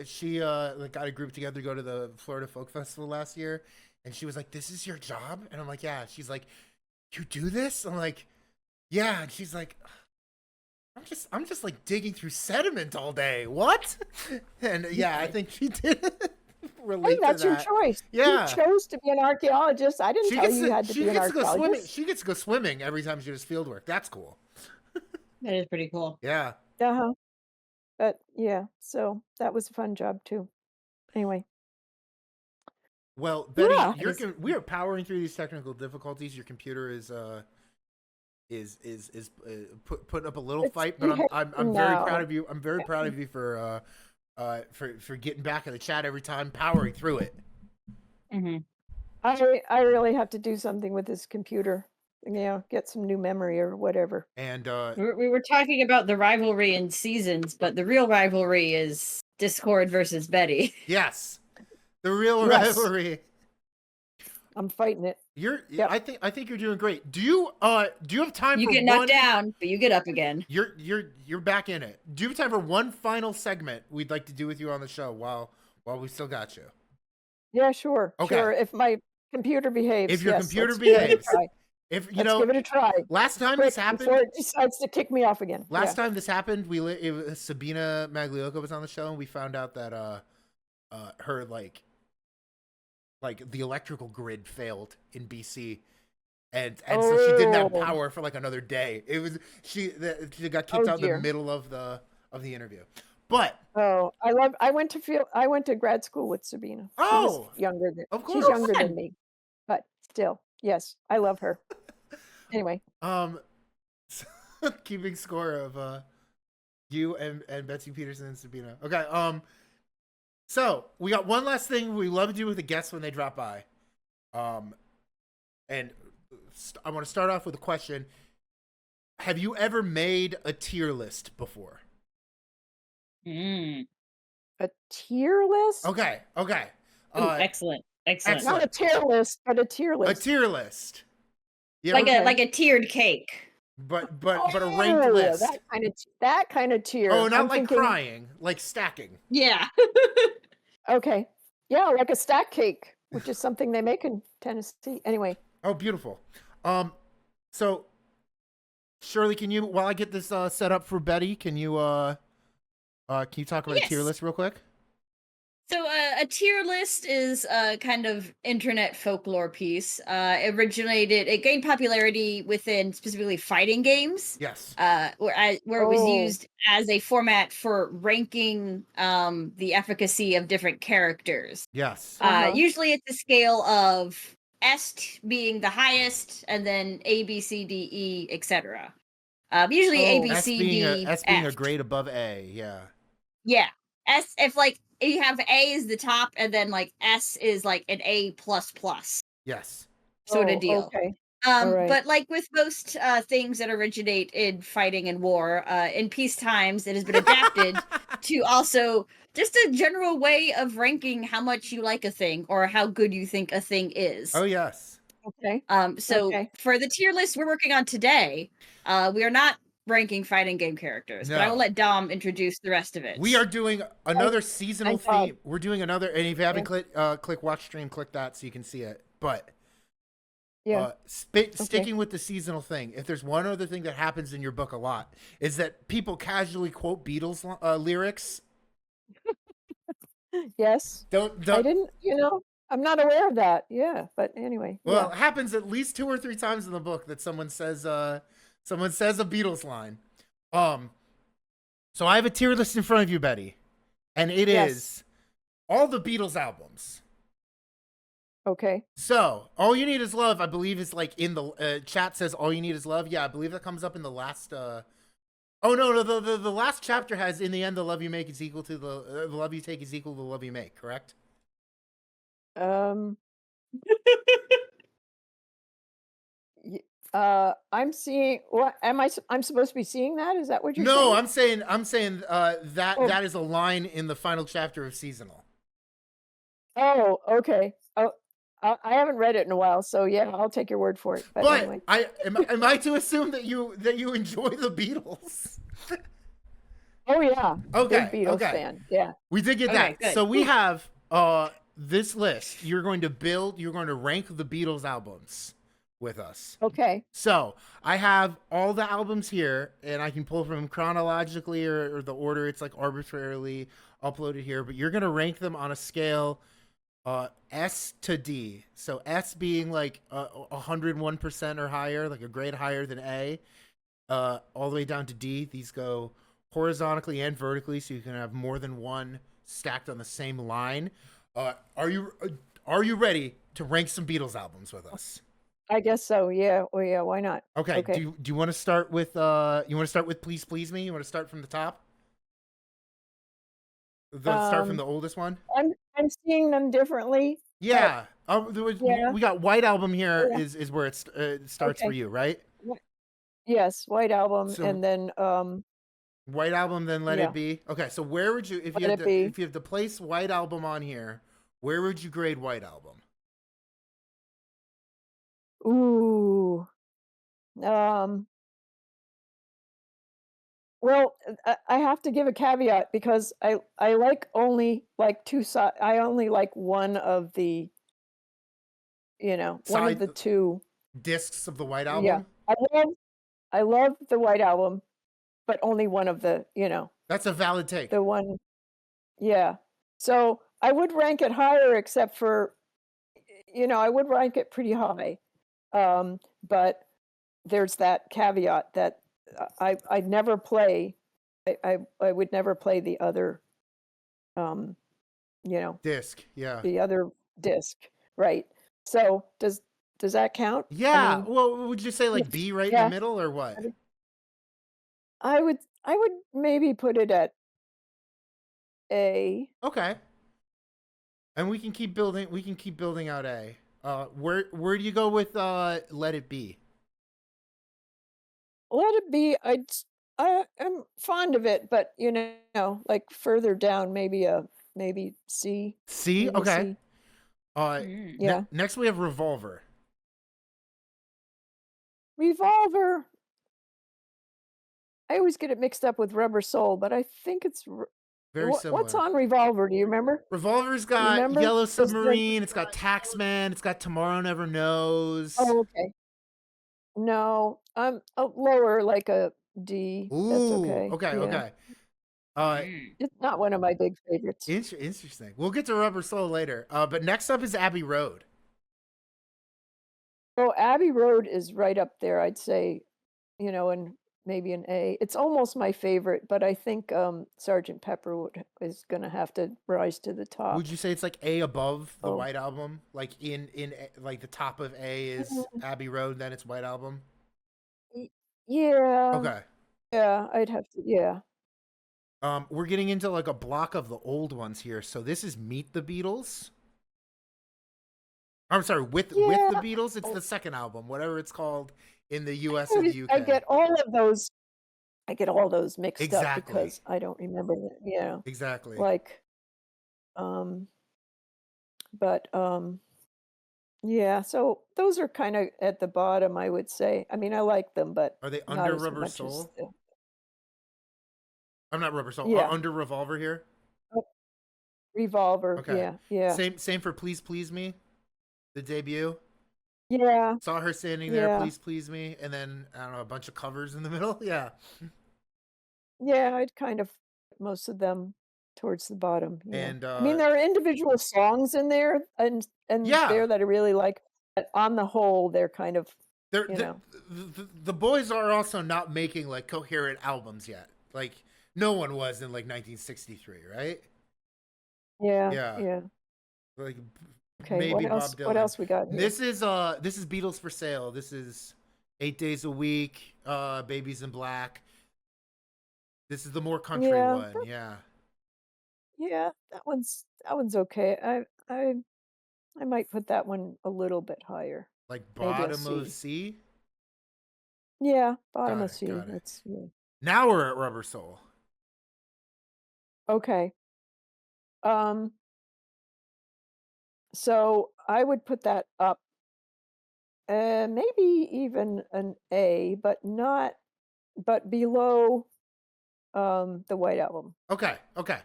she like got a group together to go to the Florida Folk Festival last year, and she was like, "This is your job," and I'm like, "Yeah." She's like, "You do this?" I'm like, "Yeah," and she's like, I'm just like digging through sediment all day. What?" And yeah, I think she did Hey, relate to that's your that. choice. Yeah. You chose to be an archaeologist. I didn't She tell gets you to, had to she be an gets to go swimming. archaeologist. She gets to go swimming every time she does field work. That's cool. That is pretty cool. Yeah. Uh-huh. But yeah, so that was a fun job too. Anyway, Well, Betty, yeah. we are powering through these technical difficulties. Your computer putting up a little It's fight, but I'm very proud now. of you. I'm very proud of you for getting back in the chat every time, powering through it. Mm-hmm. I really have to do something with this computer. get some new memory or whatever. And We were talking about the rivalry in seasons, but the real rivalry is Discord versus Betty. yes, the real Yes. rivalry. I'm fighting it. Yep. I think you're doing great. Do you have time You for get knocked down, but you get up again. You're back in it. Do you have time for one final segment we'd like to do with you on the show while we still got you? Yeah, sure. Okay. Sure. If my computer behaves. If your yes, computer let's give it a behaves. try. If you Let's know, give it a try. last time Quick, this happened, before it decides to kick me off again. last time this happened, it was Sabina Magliocco was on the show, and we found out that her like the electrical grid failed in BC, and so she didn't have power for like another day. It was she got kicked out in the middle of the interview. But I went to grad school with Sabina. She was younger than of course she's younger than me, but still, yes, I love her. Anyway, keeping score of you and Betsy Peterson and Sabina. Okay, so we got one last thing we love to do with the guests when they drop by, and I want to start off with a question: have you ever made a tier list before? Mm. a tier list? Okay. Ooh, excellent. Not a tier list, but a tier list. A tier list. Like a tiered cake. But a ranked list. That kind of tier. Oh, not I'm like thinking, crying, like stacking. Yeah. Okay. Yeah, like a stack cake, which is something they make in Tennessee. Anyway. Oh, beautiful. So Shirley, can you, while I get this set up for Betty, can you talk about a tier list real quick? So a tier list is a kind of internet folklore piece. It gained popularity within specifically fighting games. Yes. Where it was used as a format for ranking the efficacy of different characters. Yes. Usually it's a scale of S being the highest, and then A, B, C, D, E, etc. Usually A, B, C, D, S being F. a grade above A. Yeah. Yeah. S, if you have A is the top, and then S is like an A++. Yes. Sort of deal. Okay. Right. But like with most things that originate in fighting and war, in peace times, it has been adapted to also just a general way of ranking how much you like a thing or how good you think a thing is. Oh, yes. Okay. So for the tier list we're working on today, we are not ranking fighting game characters, but I will let Dom introduce the rest of it. We are doing another seasonal theme. We're doing another, and if you haven't click watch stream, click that so you can see it. But sticking with the seasonal thing, if there's one other thing that happens in your book a lot, is that people casually quote Beatles lyrics. Yes. Don't. I didn't. I'm not aware of that. Yeah, but anyway. Well, it happens at least 2 or 3 times in the book that someone says a Beatles line. So I have a tier list in front of you, Betty, and it is all the Beatles albums. Okay. So All You Need Is Love, I believe, is in the chat says All You Need Is Love. Yeah, I believe that comes up in the last. Oh no, the last chapter has, in the end, the love you make is equal to the love you take is equal to the love you make. Correct? I'm seeing what I'm supposed to be seeing that? Is that what you're saying? No, I'm saying that is a line in the final chapter of seasonal. Oh, okay. Oh, I haven't read it in a while, so yeah, I'll take your word for it. But anyway. am I to assume that you enjoy the Beatles? Oh yeah. Okay. Big Beatles fan. Yeah. We did get that. Good. So we have this list. You're going to rank the Beatles albums with us. Okay. So I have all the albums here, and I can pull from chronologically or the order. It's arbitrarily uploaded here, but you're going to rank them on a scale S to D. So S being 101% or higher, like a grade higher than A, all the way down to D. These go horizontally and vertically, so you can have more than one stacked on the same line. Are you ready to rank some Beatles albums with us? I guess so. Yeah. Well, yeah. Why not? Okay. Do you want to start with Please Please Me? You want to start from the top? Start from the oldest one. I'm seeing them differently. Yeah. Yeah. we got White Album here Yeah. is where it starts for Okay. you, right? Yes, White Album, So and then White Album, then Let It yeah, Be. Okay, so where would you Let It Be. if you have to place White Album on here, where would you grade White Album? Ooh. Um. Well, I have to give a caveat because I like only like two sides. I only like one of the one of Side the two. discs of the White Yeah, Album? I love the White Album, but only one of the That's a valid take. the one. Yeah. So I would rank it higher, except for I would rank it pretty high. But there's that caveat that I'd never play. I would never play the other um, you know, Disc, yeah. the other disc, right? So does that count? I Yeah. mean, Well, would you say like yes, B right in the yeah. middle or what? I would maybe put it at A. Okay. And we can keep building. We can keep building out A. Where do you go with Let It Be? Let it be. I am fond of it, but like further down, maybe C, C. maybe Okay. C. Mm. Yeah, Next we have Revolver. Revolver. I always get it mixed up with Rubber Soul, but I think it's Very what's similar. on Revolver. Do you remember? Revolver's Do you got remember? Yellow Was the Submarine. It's got Taxman. It's got Tomorrow Never Knows. Oh, okay. No, I'm lower, like a D. That's Ooh. okay. Okay. Yeah, Okay. Uh, Mm. it's not one of my big favorites. interesting. We'll get to Rubber Soul later. But next up is Abbey Road. Oh, Abbey Road is right up there, I'd say, and maybe an A. It's almost my favorite, but I think Sergeant Pepper is gonna have to rise to the top. Would you say it's like A above the Oh, White Album? Like like the top of A is mm, Abbey Road, then it's White Album. y- yeah, Okay. yeah, I'd have to, yeah. We're getting into like a block of the old ones here. So this is Meet the Beatles. I'm sorry, with the Yeah, Beatles. It's oh, the second album, whatever it's called in the I U.S. and the always I U.K. get all of those. I get all those mixed up Exactly. because I don't remember Exactly. like um, but yeah. So those are kind of at the bottom, I would say. I mean, I like them, but Are they not under as Rubber much as Soul? I'm not Rubber Soul. yeah. Under Revolver here. Oh, Revolver. Okay. Yeah, yeah, Same for Please Please Me, the debut. yeah, Saw her standing there, yeah, Please Please Me, and then I don't know, a bunch of covers in the middle. Yeah. yeah. I'd kind of most of them towards the bottom. Yeah. And I mean, there are individual songs in there and yeah, there that I really like, but on the whole, they're kind of they're, you know. the boys are also not making like coherent albums yet. Like no one was in like 1963, right? Yeah, Yeah, yeah. like Okay, maybe Bob what Dylan. else we got here? This is Beatles for Sale. This is 8 Days a Week, Babies in Black. This is the more country Yeah, one. Yeah, yeah, that one's okay. I might put that one a little bit higher. like Maybe a bottom of C. C. Yeah, bottom of C. Got it. That's yeah. Now we're at Rubber Soul. Okay. Um, so I would put that up, maybe even an A, but below the White Album, Okay, okay,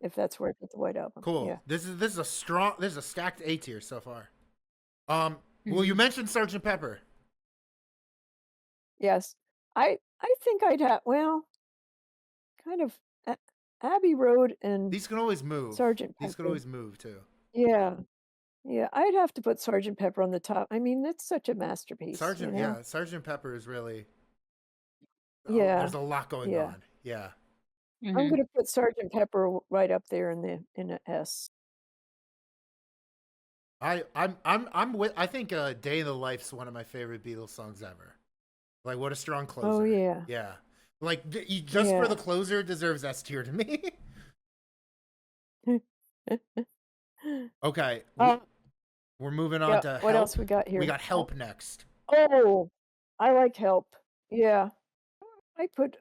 if that's where I put the White Album. cool. Yeah. This is a stacked A tier so far. Well, you Mhm. mentioned Sergeant Pepper. Yes. I think I'd have kind of A- Abbey Road and These can always move. Sergeant These could Pepper. always move too. Yeah. Yeah, I'd have to put Sergeant Pepper on the top. I mean, it's such a masterpiece, Sergeant Pepper is really. Oh, Yeah. there's a lot going Yeah. on. Yeah. I'm Mhm. gonna put Sergeant Pepper right up there in a S. I'm with. I think "Day in the Life's" one of my favorite Beatles songs ever. Like, what a strong closer. Oh yeah. Yeah. Like, just for the Yeah. closer, it deserves S tier to me. Okay. Uh, We're moving on Yeah. to What Help. else we got here? We got Help next. Oh, I like Help. Yeah. I put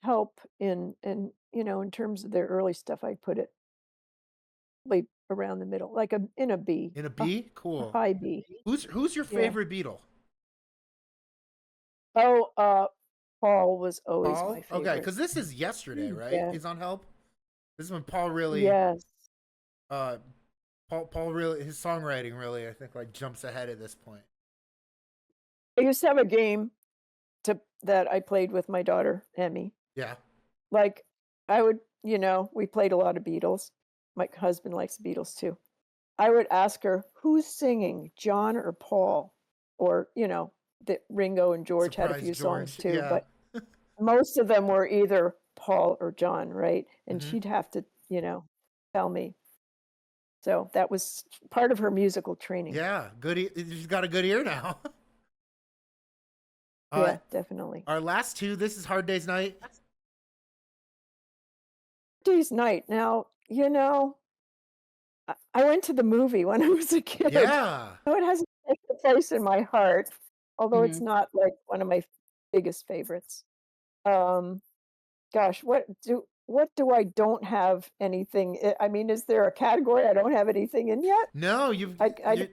Help in, and in terms of their early stuff, I put it like around the middle, like in a B. In a B? A Cool. high B. Who's your Yeah. favorite Beatle? Oh, Paul was always Paul? my favorite. Okay, because this is Yesterday, right? Yeah. He's on Help. This is when Paul really, Yes. Paul really, his songwriting really, I think, like jumps ahead at this point. I used to have a game that I played with my daughter, Emmy. Yeah. Like, I would, we played a lot of Beatles. My husband likes the Beatles too. I would ask her, who's singing, John or Paul? Or, that Ringo and George had a Surprise few songs George, too, yeah. but most of them were either Paul or John, right? And Mhm. she'd have to, tell me. So that was part of her musical training. Yeah, good. She's got a good ear now. Yeah, definitely. Our last two. This is Hard Day's Night. Day's Night. Now, I went to the movie when I was a kid. Yeah. So it has a place in my heart, although it's Mhm. not like one of my biggest favorites. Gosh, what do I don't have anything? I mean, is there a category I don't have anything in yet? No, you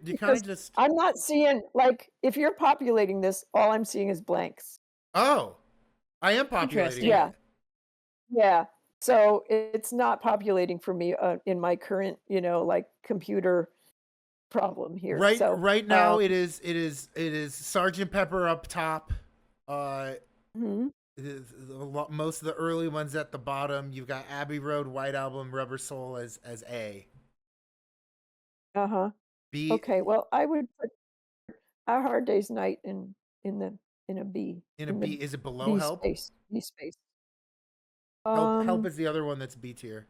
you kind of just. I'm not seeing, like, if you're populating this, all I'm seeing is blanks. Oh, I am populating. Interesting. Yeah. it. Yeah. So it's not populating for me in my current, like computer problem here. Right. So Right now, it is Sergeant Pepper up top. mhm. Most of the early ones at the bottom. You've got Abbey Road, White Album, Rubber Soul as A. Uh-huh. B. Okay. Well, I would put A Hard Day's Night in a B. In a the B. Is it below B Help? space. B space. Help is the other one that's B tier.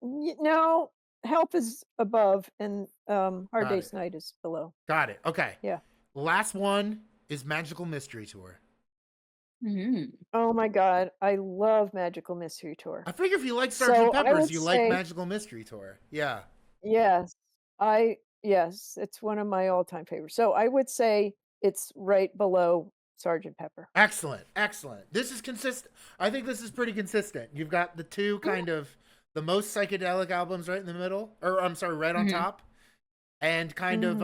No, Help is above, and Hard Got Day's it. Night is below. Got it. Okay. Yeah. Last one is Magical Mystery Tour. Mhm. Oh my God, I love Magical Mystery Tour. I figure if you like So Sergeant I Pepper's, would you like say- Magical Mystery Tour. Yeah. Yes, yes, it's one of my all-time favorites. So I would say it's right below Sergeant Pepper. Excellent. Excellent. This is consistent. I think this is pretty consistent. You've got the two kind of the most psychedelic albums right in the middle, or I'm sorry, right on Mhm. top. And kind of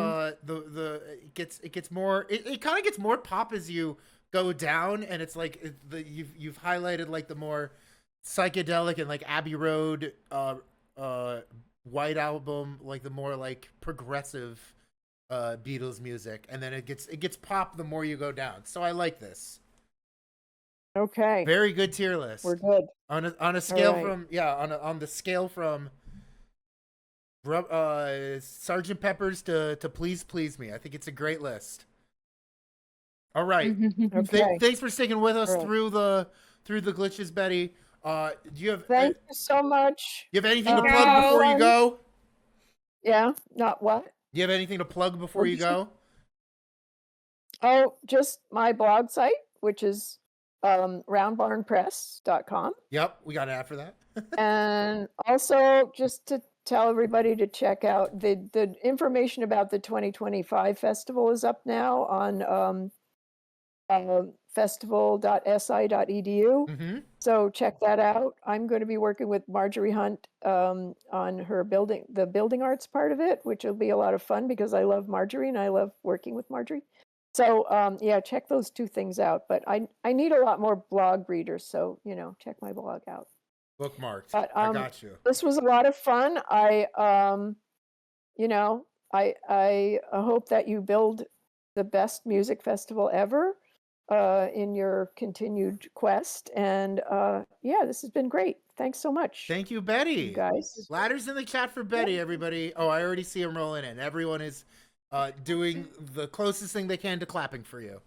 it gets more it kind of gets more pop as you go down, and it's like you've highlighted like the more psychedelic and like Abbey Road, White Album, like the more like progressive Beatles music, and then it gets pop the more you go down. So I like this. Okay, Very good tier list. we're good. On a scale right. from on the scale from Sergeant Pepper's to Please Please Me. I think it's a great list. All right. Okay. Thanks for sticking with us All right. through the glitches, Betty. Do you have Thank you so much. you have anything to Okay. plug before you go? Yeah, not what? Do you have anything to plug before you go? Oh, just my blog site, which is roundbarnpress.com. Yep, we got an ad for that. And also just to tell everybody to check out the information about the 2025 festival is up now on festival.si.edu. Mm-hmm. So check that out. I'm going to be working with Marjorie Hunt on her the building arts part of it, which will be a lot of fun because I love Marjorie and I love working with Marjorie. So yeah, check those two things out. But I need a lot more blog readers, so check my blog out. Bookmarked. But I got you. this was a lot of fun. I hope that you build the best music festival ever in your continued quest. And yeah, this has been great. Thanks so much. Thank you, Betty. you guys. Ladders in the chat for Betty, everybody. Oh, I already see them rolling in. Everyone is doing the closest thing they can to clapping for you.